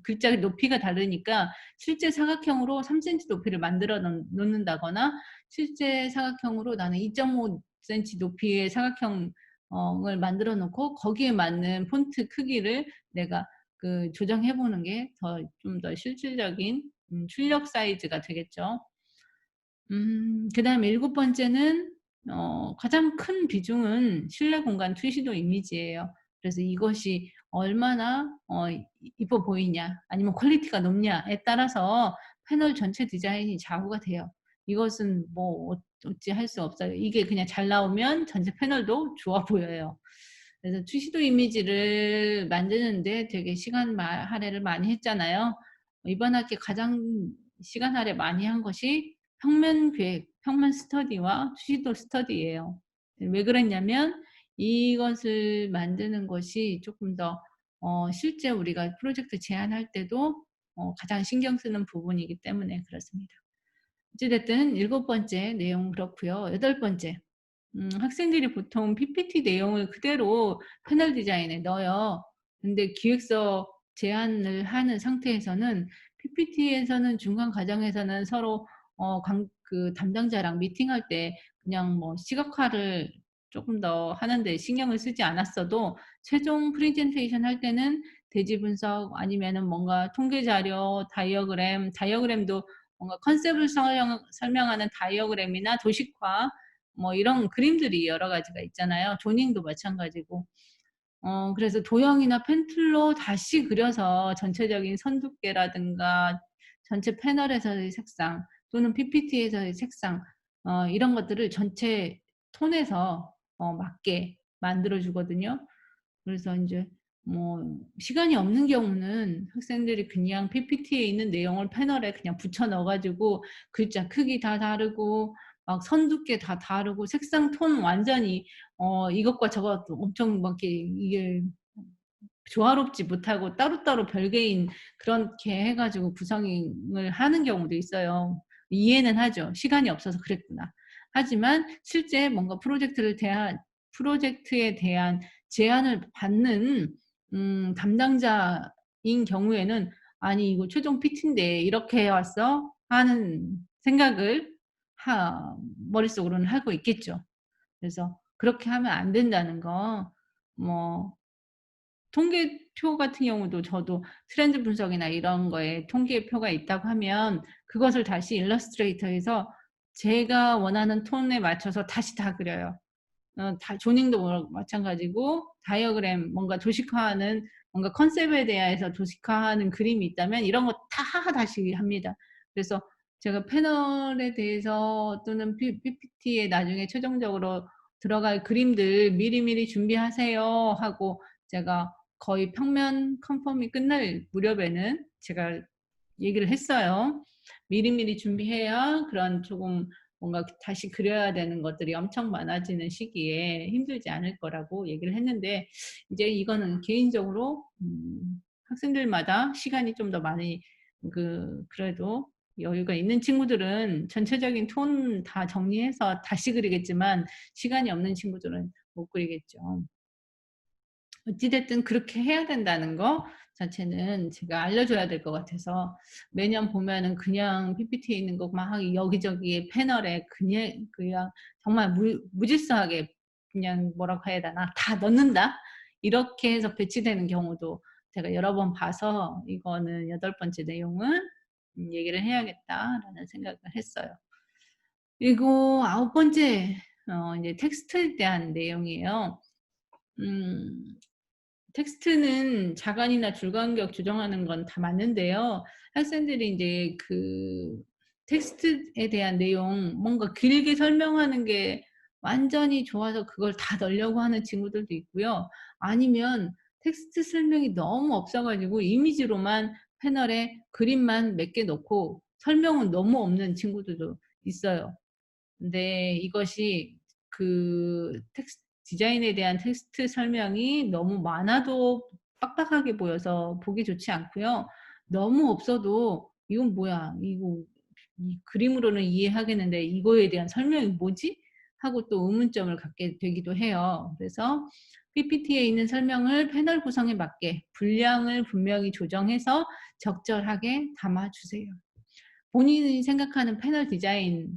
글자 높이가 다르니까 실제 사각형으로 3 센치 높이를 만들어 놓는다거나 실제 사각형으로 나는 2.5 센치 높이의 사각형 을 만들어 놓고 거기에 맞는 폰트 크기를 내가 조정해 보는 게 좀 더 실질적인 출력 사이즈가 되겠죠. 그다음에 일곱 번째는 가장 큰 비중은 실내 공간 투시도 이미지예요. 그래서 이것이 얼마나 이뻐 보이냐 아니면 퀄리티가 높냐에 따라서 패널 전체 디자인이 좌우가 돼요. 이것은 뭐 어찌할 수 없어요. 이게 그냥 잘 나오면 전체 패널도 좋아 보여요. 그래서 투시도 이미지를 만드는데 되게 시간 할애를 많이 했잖아요. 이번 학기 가장 시간 할애 많이 한 것이 평면 계획, 평면 스터디와 투시도 스터디예요. 왜 그랬냐면 이것을 만드는 것이 쪼끔 더 실제 우리가 프로젝트 제안할 때도 가장 신경 쓰는 부분이기 때문에 그렇습니다. 어찌 됐든 일곱 번째 내용은 그렇고요. 여덟 번째, 학생들이 보통 PPT 내용을 그대로 패널 디자인에 넣어요. 근데 기획서 제안을 하는 상태에서는 PPT에서는 중간 과정에서는 서로 그 담당자랑 미팅할 때 그냥 뭐 시각화를 쪼끔 더 하는 데 신경을 쓰지 않았어도 최종 프레젠테이션 할 때는 대지 분석 아니면은 뭔가 통계 자료, 다이어그램도 뭔가 컨셉을 설명하는 다이어그램이나 도식화 뭐 이런 그림들이 여러 가지가 있잖아요. 조닝도 마찬가지고. 그래서 도형이나 펜틀로 다시 그려서 전체적인 선 두께라든가 전체 패널에서의 색상 또는 PPT에서의 색상 이런 것들을 전체 톤에서 맞게 만들어 주거든요. 그래서 인제 뭐 시간이 없는 경우는 학생들이 그냥 PPT에 있는 내용을 패널에 그냥 붙여 넣어 가지고 글자 크기 다 다르고 막 선 두께 다 다르고 색상 톤 완전히 이것과 저것 엄청 막 이렇게 이게 조화롭지 못하고 따로따로 별개인 그렇게 해 가지고 구성을 하는 경우도 있어요. 이해는 하죠. '시간이 없어서 그랬구나.' 하지만 실제 뭔가 프로젝트에 대한 제안을 받는 담당자인 경우에는 '아니 이거 최종 PT인데 이렇게 해 왔어?' 하는 생각을 하 머릿속으로는 하고 있겠죠. 그래서 그렇게 하면 안 된다는 거 뭐 통계표 같은 경우도 저도 트렌드 분석이나 이런 거에 통계표가 있다고 하면 그것을 다시 일러스트레이터에서 제가 원하는 톤에 맞춰서 다시 다 그려요. 다 조닝도 마찬가지고 다이어그램 뭔가 도식화하는 뭔가 컨셉에 대해서 도식화하는 그림이 있다면 이런 거 다 다시 합니다. 그래서 제가 패널에 대해서 또는 PPT에 나중에 최종적으로 들어갈 그림들 "미리미리 준비하세요." 하고 제가 거의 평면 컨펌이 끝날 무렵에는 제가 얘기를 했어요. 미리미리 준비해야 그런 조금 뭔가 다시 그려야 되는 것들이 엄청 많아지는 시기에 힘들지 않을 거라고 얘기를 했는데 이제 이거는 개인적으로 학생들마다 시간이 좀 더 많이 그래도 여유가 있는 친구들은 전체적인 톤 다 정리해서 다시 그리겠지만 시간이 없는 친구들은 못 그리겠죠. 어찌 됐든 그렇게 해야 된다는 거 자체는 제가 알려줘야 될 것 같아서 매년 보면은 그냥 PPT에 있는 거 막 여기저기에 패널에 그냥 정말 무질서하게 그냥 뭐라고 해야 되나 '다 넣는다.' 이렇게 해서 배치되는 경우도 제가 여러 번 봐서 이거는 여덟 번째 내용은 '얘기를 해야겠다.'라는 생각을 했어요. 그리고 아홉 번째 인제 텍스트에 대한 내용이에요. 음 텍스트는 자간이나 줄간격 조정하는 건 다 맞는데요. 학생들이 인제 그 텍스트에 대한 내용 뭔가 길게 설명하는 게 완전히 좋아서 그걸 다 넣으려고 하는 친구들도 있고요. 아니면 텍스트 설명이 너무 없어 가지고 이미지로만 패널에 그림만 몇 개 넣고 설명은 너무 없는 친구들도 있어요. 근데 이것이 디자인에 대한 텍스트 설명이 너무 많아도 빡빡하게 보여서 보기 좋지 않고요. 너무 없어도 '이건 뭐야? 이거 이 그림으로는 이해하겠는데 이거에 대한 설명이 뭐지?' 하고 또 의문점을 갖게 되기도 해요. 그래서 PPT에 있는 설명을 패널 구성에 맞게 분량을 분명히 조정해서 적절하게 담아 주세요. 본인이 생각하는 패널 디자인이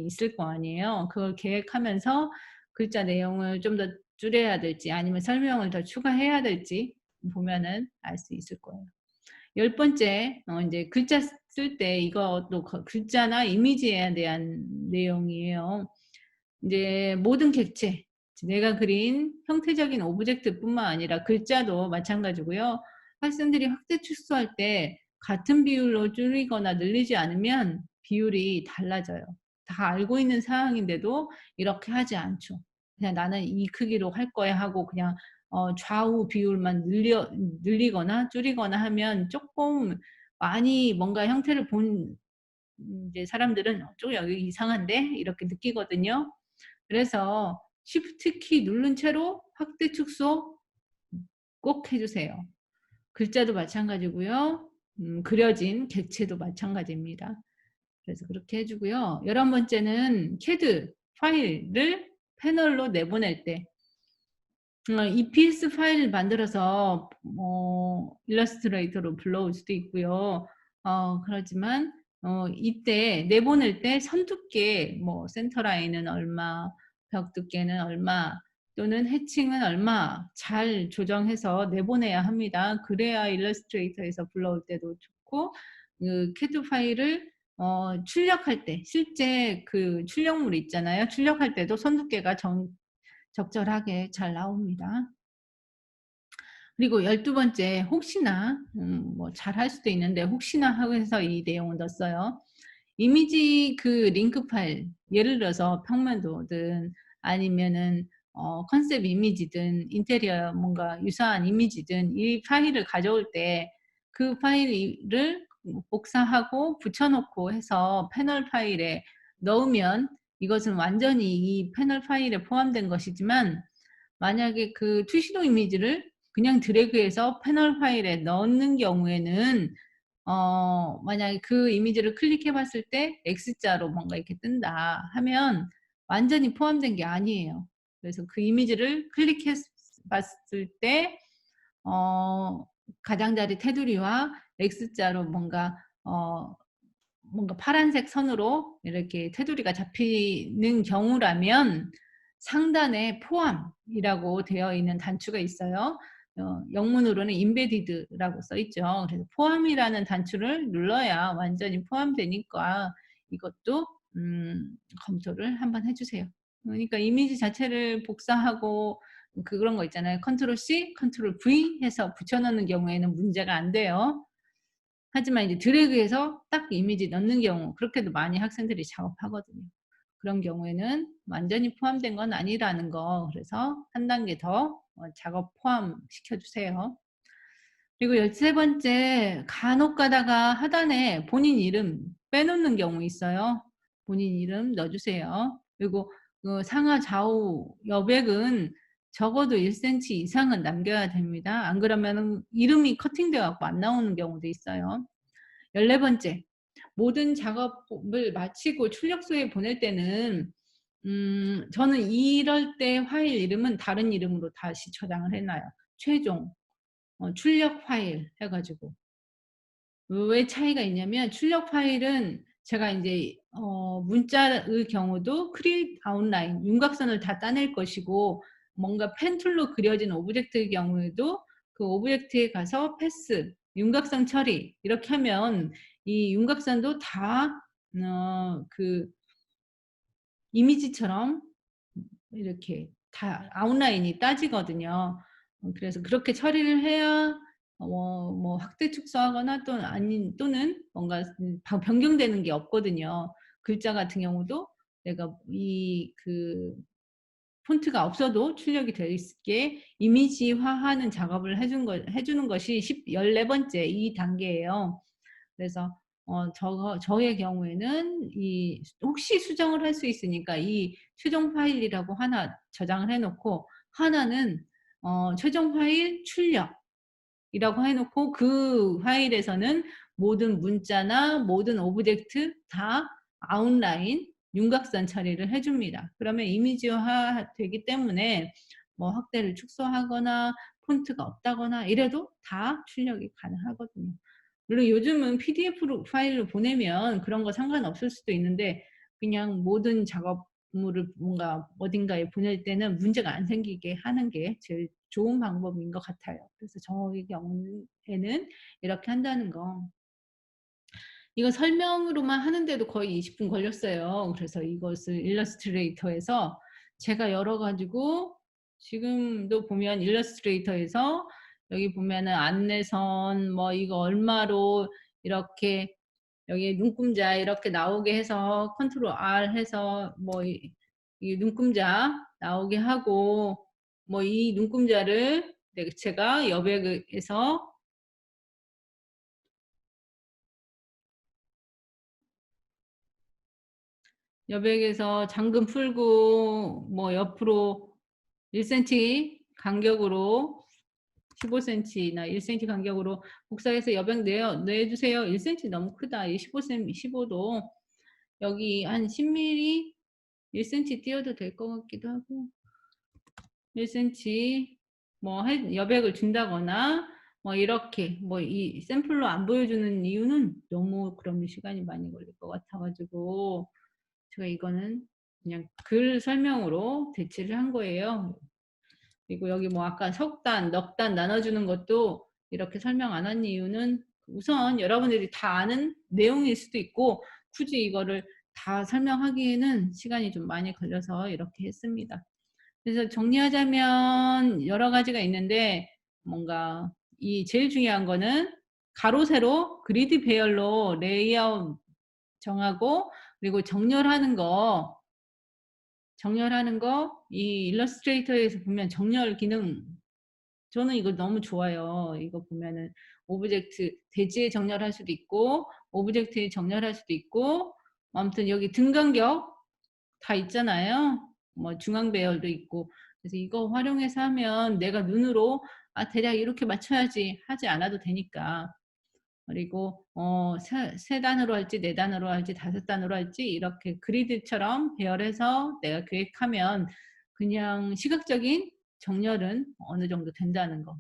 있을 거 아니에요. 그걸 계획하면서 글자 내용을 좀 더 줄여야 될지 아니면 설명을 더 추가해야 될지 보면은 알 수 있을 거예요. 열 번째 인제 글자 쓸 때 이것도 글자나 이미지에 대한 내용이에요. 인제 모든 객체 내가 그린 형태적인 오브젝트뿐만 아니라 글자도 마찬가지고요. 학생들이 확대 축소할 때 같은 비율로 줄이거나 늘리지 않으면 비율이 달라져요. 다 알고 있는 사항인데도 이렇게 하지 않죠. 그냥 '나는 이 크기로 할 거야.' 하고 그냥 좌우 비율만 늘리거나 줄이거나 하면 쪼끔 많이 뭔가 형태를 본 인제 사람들은 '좀 여기 이상한데?' 이렇게 느끼거든요. 그래서 Shift 키 누른 채로 확대 축소 꼭 해 주세요. 글자도 마찬가지고요. 그려진 객체도 마찬가지입니다. 그래서 그렇게 해 주고요. 11번째는 CAD 파일을 패널로 내보낼 때 EPS 파일을 만들어서 일러스트레이터로 불러올 수도 있고요. 그렇지만 이때 내보낼 때 선 두께 뭐 센터 라인은 얼마, 벽 두께는 얼마 또는 해칭은 얼마 잘 조정해서 내보내야 합니다. 그래야 일러스트레이터에서 불러올 때도 좋고 그 CAD 파일을 출력할 때 실제 그 출력물 있잖아요. 출력할 때도 선 두께가 적절하게 잘 나옵니다. 그리고 12번째 혹시나 뭐 잘할 수도 있는데 혹시나 하고 해서 이 내용을 넣었어요. 이미지 그 링크 파일 예를 들어서 평면도든 아니면은 컨셉 이미지든 인테리어 뭔가 유사한 이미지든 이 파일을 가져올 때 그 파일을 복사하고 붙여 놓고 해서 패널 파일에 넣으면 이것은 완전히 이 패널 파일에 포함된 것이지만 만약에 그 투시도 이미지를 그냥 드래그해서 패널 파일에 넣는 경우에는 만약에 그 이미지를 클릭해 봤을 때 X자로 뭔가 이렇게 뜬다 하면 완전히 포함된 게 아니에요. 그래서 그 이미지를 클릭해 봤을 때 어 가장자리 테두리와 X자로 뭔가 파란색 선으로 이렇게 테두리가 잡히는 경우라면 상단에 포함이라고 되어 있는 단추가 있어요. 영문으로는 embedded라고 써 있죠. 그래서 포함이라는 단추를 눌러야 완전히 포함되니까 이것도 검토를 한번 해주세요. 그러니까 이미지 자체를 복사하고 그런 거 있잖아요. 컨트롤 C, 컨트롤 V 해서 붙여넣는 경우에는 문제가 안 돼요. 하지만 이제 드래그해서 딱 이미지 넣는 경우 그렇게도 많이 학생들이 작업하거든요. 그런 경우에는 완전히 포함된 건 아니라는 거 그래서 한 단계 더 작업 포함시켜 주세요. 그리고 13번째 간혹 가다가 하단에 본인 이름 빼놓는 경우 있어요. 본인 이름 넣어주세요. 그리고 그 상하 좌우 여백은 적어도 1cm 이상은 남겨야 됩니다. 안 그러면 이름이 커팅되어 갖고 안 나오는 경우도 있어요. 14번째 모든 작업을 마치고 출력소에 보낼 때는 저는 이럴 때 파일 이름은 다른 이름으로 다시 저장을 해 놔요. 최종 출력 파일 해 가지고. 왜 차이가 있냐면 출력 파일은 제가 인제 문자의 경우도 크리에이트 아웃라인 윤곽선을 다 따낼 것이고 뭔가 펜 툴로 그려진 오브젝트의 경우에도 그 오브젝트에 가서 패스, 윤곽선 처리 이렇게 하면 이 윤곽선도 다 그 이미지처럼 이렇게 다 아웃라인이 따지거든요. 그래서 그렇게 처리를 해야 뭐 확대 축소하거나 또는 뭔가 변경되는 게 없거든요. 글자 같은 경우도 내가 그 폰트가 없어도 출력이 될 수 있게 이미지화하는 작업을 해 주는 것이 14번째 이 단계예요. 그래서 저의 경우에는 이 혹시 수정을 할 수 있으니까 이 최종 파일이라고 하나 저장을 해 놓고 하나는 최종 파일 출력이라고 해 놓고 그 파일에서는 모든 문자나 모든 오브젝트 다 아웃라인 윤곽선 처리를 해 줍니다. 그러면 이미지화 되기 때문에 뭐 확대를 축소하거나 폰트가 없다거나 이래도 다 출력이 가능하거든요. 물론 요즘은 PDF로 파일로 보내면 그런 거 상관없을 수도 있는데 그냥 모든 작업물을 뭔가 어딘가에 보낼 때는 문제가 안 생기게 하는 게 제일 좋은 방법인 것 같아요. 그래서 저의 경우에는 이렇게 한다는 거. 이거 설명으로만 하는데도 거의 20분 걸렸어요. 그래서 이것을 일러스트레이터에서 제가 열어 가지고 지금도 보면 일러스트레이터에서 여기 보면은 안내선 뭐 이거 얼마로 이렇게 여기에 눈금자 이렇게 나오게 해서 컨트롤 R 해서 뭐 이 눈금자 나오게 하고 뭐 이 눈금자를 제가 여백에서 여백에서 잠금 풀고 뭐 옆으로 1cm 간격으로 15cm나 1cm 간격으로 복사해서 여백 내주세요. 1cm 너무 크다. 이 15cm, 15도 여기 한 10mm 1cm 띄워도 될 것 같기도 하고 1cm 뭐 여백을 준다거나 뭐 이렇게 뭐 이 샘플로 안 보여주는 이유는 너무 그러면 시간이 많이 걸릴 것 같아 가지고 제가 이거는 그냥 글 설명으로 대체를 한 거예요. 그리고 여기 뭐 아까 석단, 넉단 나눠주는 것도 이렇게 설명 안 한 이유는 우선 여러분들이 다 아는 내용일 수도 있고 굳이 이거를 다 설명하기에는 시간이 좀 많이 걸려서 이렇게 했습니다. 그래서 정리하자면 여러 가지가 있는데 뭔가 이 제일 중요한 거는 가로 세로 그리드 배열로 레이아웃 정하고 그리고 정렬하는 거 이 일러스트레이터에서 보면 정렬 기능 저는 이거 너무 좋아요. 이거 보면은 오브젝트 대지에 정렬할 수도 있고 오브젝트에 정렬할 수도 있고 아무튼 여기 등 간격 다 있잖아요. 뭐 중앙 배열도 있고 그래서 이거 활용해서 하면 내가 눈으로 아 대략 이렇게 맞춰야지 하지 않아도 되니까 그리고 세 단으로 할지 네 단으로 할지 다섯 단으로 할지 이렇게 그리드처럼 배열해서 내가 계획하면 그냥 시각적인 정렬은 어느 정도 된다는 거.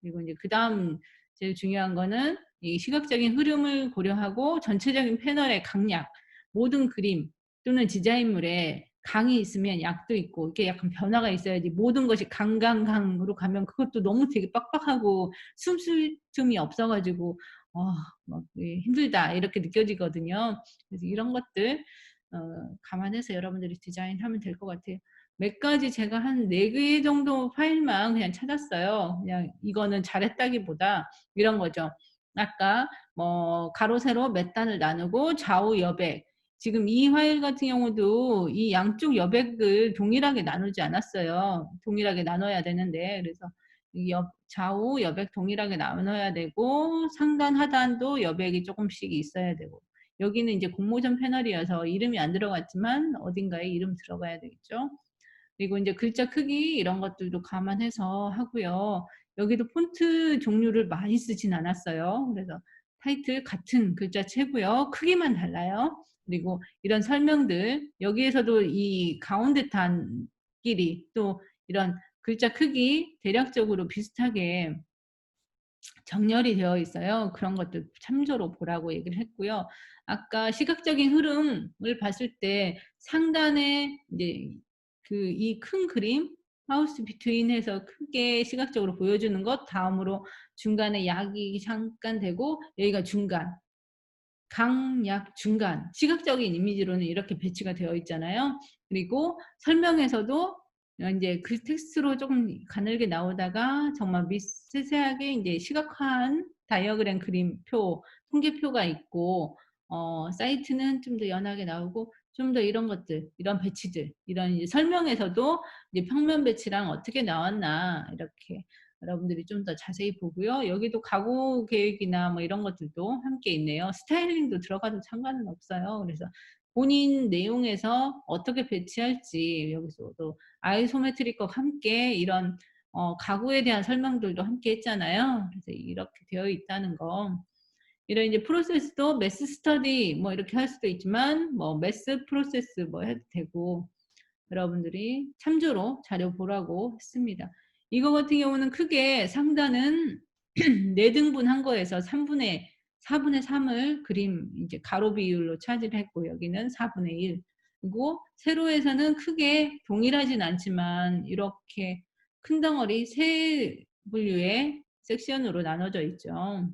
그리고 이제 그다음 제일 중요한 거는 이 시각적인 흐름을 고려하고 전체적인 패널의 강약, 모든 그림 또는 디자인물에 강이 있으면 약도 있고 이렇게 약간 변화가 있어야지 모든 것이 강강강으로 가면 그것도 너무 되게 빡빡하고 숨 쉴 틈이 없어 가지고 막 힘들다 이렇게 느껴지거든요. 그래서 이런 것들 감안해서 여러분들이 디자인하면 될 것 같아요. 몇 가지 제가 한 4개 정도 파일만 그냥 찾았어요. 그냥 이거는 잘했다기보다 이런 거죠. 아까 뭐 가로 세로 몇 단을 나누고 좌우 여백 지금 이 파일 같은 경우도 이 양쪽 여백을 동일하게 나누지 않았어요. 동일하게 나눠야 되는데 그래서 이 좌우 여백 동일하게 나눠야 되고 상단 하단도 여백이 조금씩 있어야 되고 여기는 이제 공모전 패널이어서 이름이 안 들어갔지만 어딘가에 이름 들어가야 되겠죠. 그리고 이제 글자 크기 이런 것들도 감안해서 하고요. 여기도 폰트 종류를 많이 쓰진 않았어요. 그래서 타이틀 같은 글자체고요. 크기만 달라요. 그리고 이런 설명들 여기에서도 이 가운데 단끼리 또 이런 글자 크기 대략적으로 비슷하게 정렬이 되어 있어요. 그런 것들 참조로 보라고 얘기를 했고요. 아까 시각적인 흐름을 봤을 때 상단에 이제 그 이 큰 그림 하우스 비트윈해서 크게 시각적으로 보여주는 것 다음으로 중간에 약이 잠깐 되고 여기가 중간 강약 중간 시각적인 이미지로는 이렇게 배치가 되어 있잖아요. 그리고 설명에서도 인제 그 텍스트로 조금 가늘게 나오다가 정말 세세하게 인제 시각화한 다이어그램 그림표, 통계표가 있고 사이트는 좀 더 연하게 나오고 좀 더 이런 것들, 이런 배치들, 이런 이제 설명에서도 이제 평면 배치랑 어떻게 나왔나 이렇게 여러분들이 좀 더 자세히 보고요. 여기도 가구 계획이나 뭐 이런 것들도 함께 있네요. 스타일링도 들어가도 상관은 없어요. 그래서 본인 내용에서 어떻게 배치할지 여기서도 아이소메트릭과 함께 이런 가구에 대한 설명들도 함께 했잖아요. 그래서 이렇게 되어 있다는 거. 이런 이제 프로세스도 매스 스터디 뭐 이렇게 할 수도 있지만 뭐 매스 프로세스 뭐 해도 되고 여러분들이 참조로 자료 보라고 했습니다. 이거 같은 경우는 크게 상단은 4등분 한 거에서 4분의 3을 그림 이제 가로 비율로 차지를 했고 여기는 4분의 1. 그리고 세로에서는 크게 동일하진 않지만 이렇게 큰 덩어리 세 분류의 섹션으로 나눠져 있죠.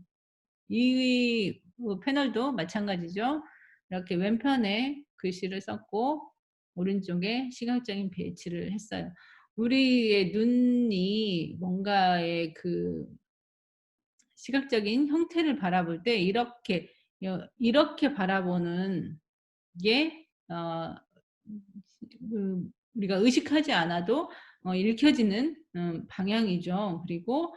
이 패널도 마찬가지죠. 이렇게 왼편에 글씨를 썼고 오른쪽에 시각적인 배치를 했어요. 우리의 눈이 뭔가의 그 시각적인 형태를 바라볼 때 이렇게 바라보는 게 우리가 의식하지 않아도 읽혀지는 방향이죠. 그리고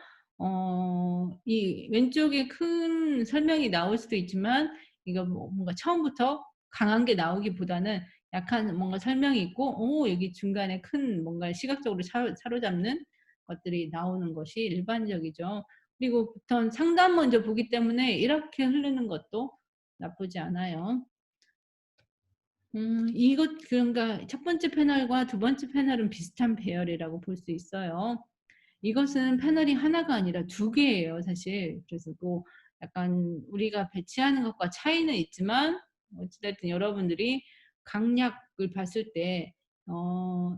이 왼쪽에 큰 설명이 나올 수도 있지만 이거 뭔가 처음부터 강한 게 나오기보다는 약한 뭔가 설명이 있고 여기 중간에 큰 뭔가 시각적으로 사로잡는 것들이 나오는 것이 일반적이죠. 그리고 보통 상단 먼저 보기 때문에 이렇게 흐르는 것도 나쁘지 않아요. 이것 그러니까 첫 번째 패널과 두 번째 패널은 비슷한 배열이라고 볼 수 있어요. 이것은 패널이 하나가 아니라 두 개예요 사실. 그래서 뭐 약간 우리가 배치하는 것과 차이는 있지만 어찌 됐든 여러분들이 강약을 봤을 때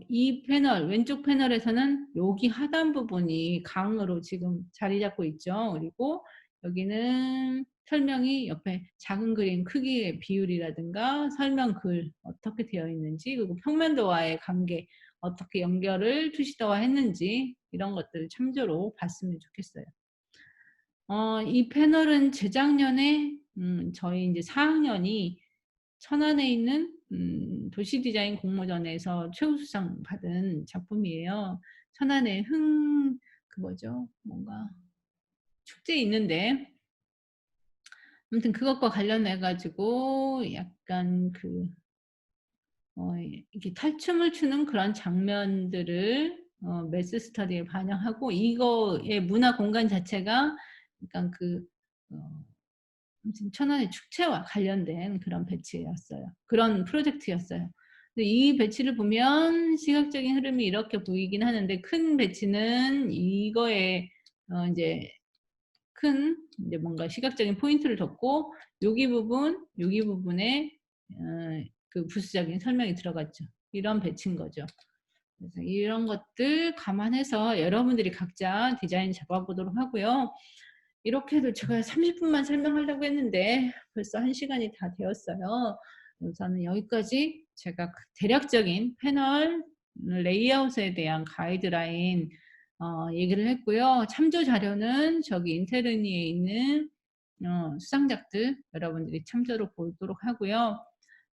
이 패널 왼쪽 패널에서는 여기 하단 부분이 강으로 지금 자리 잡고 있죠. 그리고 여기는 설명이 옆에 작은 그림 크기의 비율이라든가 설명 글 어떻게 되어 있는지, 그리고 평면도와의 관계 어떻게 연결을 투시더화했는지 이런 것들을 참조로 봤으면 좋겠어요. 이 패널은 재작년에 저희 인제 4 학년이 천안에 있는 도시 디자인 공모전에서 최우수상 받은 작품이에요. 천안에 그 뭐죠? 뭔가 축제 있는데 아무튼 그것과 관련해 가지고 약간 이렇게 탈춤을 추는 그런 장면들을 매스 스터디에 반영하고 이거의 문화 공간 자체가 약간 아무튼 천안의 축제와 관련된 그런 배치였어요. 그런 프로젝트였어요. 근데 이 배치를 보면 시각적인 흐름이 이렇게 보이긴 하는데 큰 배치는 이거에 인제 큰 이제 뭔가 시각적인 포인트를 뒀고 여기 부분에 그 부수적인 설명이 들어갔죠. 이런 배치인 거죠. 그래서 이런 것들 감안해서 여러분들이 각자 디자인 잡아 보도록 하고요. 이렇게 해도 제가 30 분만 설명하려고 했는데 벌써 1 시간이 다 되었어요. 우선은 여기까지 제가 대략적인 패널 레이아웃에 대한 가이드라인 얘기를 했고요. 참조 자료는 저기 인테르니에 있는 수상작들 여러분들이 참조로 보도록 하고요.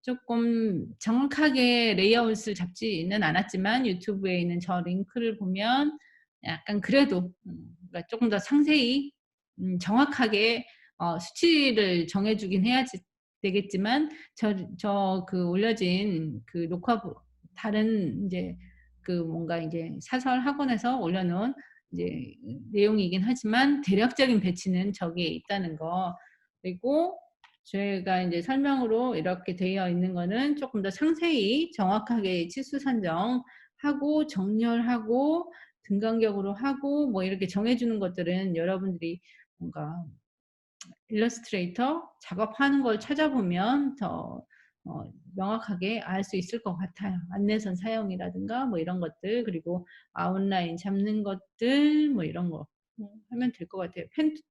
쪼끔 정확하게 레이아웃을 잡지는 않았지만 유튜브에 있는 저 링크를 보면 약간 그래도 그러니까 쪼금 더 상세히 정확하게 수치를 정해 주긴 되겠지만 그 올려진 그 녹화부 다른 인제 그 뭔가 인제 사설 학원에서 올려 놓은 이제 내용이긴 하지만 대략적인 배치는 저기에 있다는 거. 그리고 저희가 인제 설명으로 이렇게 되어 있는 거는 쪼끔 더 상세히 정확하게 치수 산정하고 정렬하고 등간격으로 하고 뭐 이렇게 정해 주는 것들은 여러분들이 뭔가 일러스트레이터 작업하는 걸 찾아보면 더 명확하게 알 수 있을 것 같아요. 안내선 사용이라든가 뭐 이런 것들, 그리고 아웃라인 잡는 것들 뭐 이런 거 하면 될 것 같아요.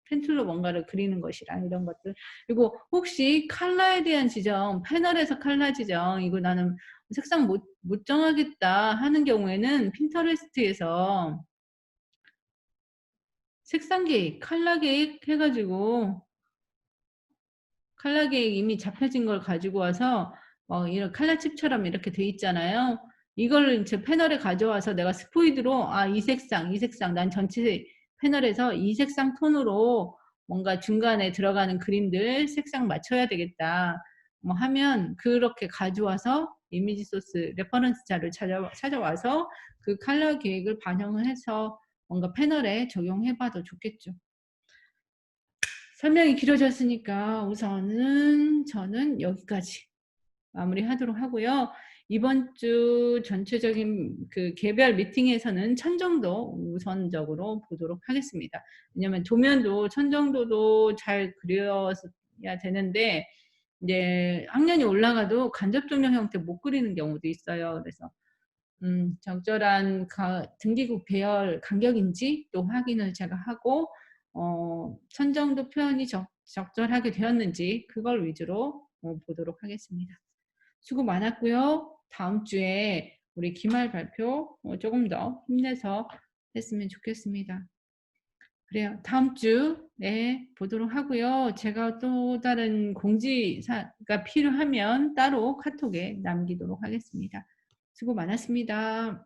펜툴로 뭔가를 그리는 것이랑 이런 것들. 그리고 혹시 컬러에 대한 지정, 패널에서 컬러 지정 이거 나는 색상 못 정하겠다 하는 경우에는 핀터레스트에서 색상 계획, 컬러 계획 해 가지고 컬러 계획 이미 잡혀진 걸 가지고 와서 이런 칼라 칩처럼 이렇게 돼 있잖아요. 이거를 제 패널에 가져와서 내가 스포이드로 '아 이 색상 난 전체 패널에서 이 색상 톤으로 뭔가 중간에 들어가는 그림들 색상 맞춰야 되겠다.' 뭐 하면 그렇게 가져와서 이미지 소스 레퍼런스 자료를 찾아와서 그 컬러 계획을 반영을 해서 뭔가 패널에 적용해 봐도 좋겠죠. 설명이 길어졌으니까 우선은 저는 여기까지 마무리하도록 하고요. 이번 주 전체적인 그 개별 미팅에서는 천 정도 우선적으로 보도록 하겠습니다. 왜냐면 도면도 천 정도도 잘 그려야 되는데 이제 학년이 올라가도 간접 조명 형태 못 그리는 경우도 있어요. 그래서 적절한 등기국 배열 간격인지 또 확인을 제가 하고 선정도 표현이 적절하게 되었는지 그걸 위주로 보도록 하겠습니다. 수고 많았고요. 다음 주에 우리 기말 발표 조금 더 힘내서 했으면 좋겠습니다. 그래요. 다음 주에 보도록 하고요. 제가 또 다른 공지사가 필요하면 따로 카톡에 남기도록 하겠습니다. 수고 많았습니다.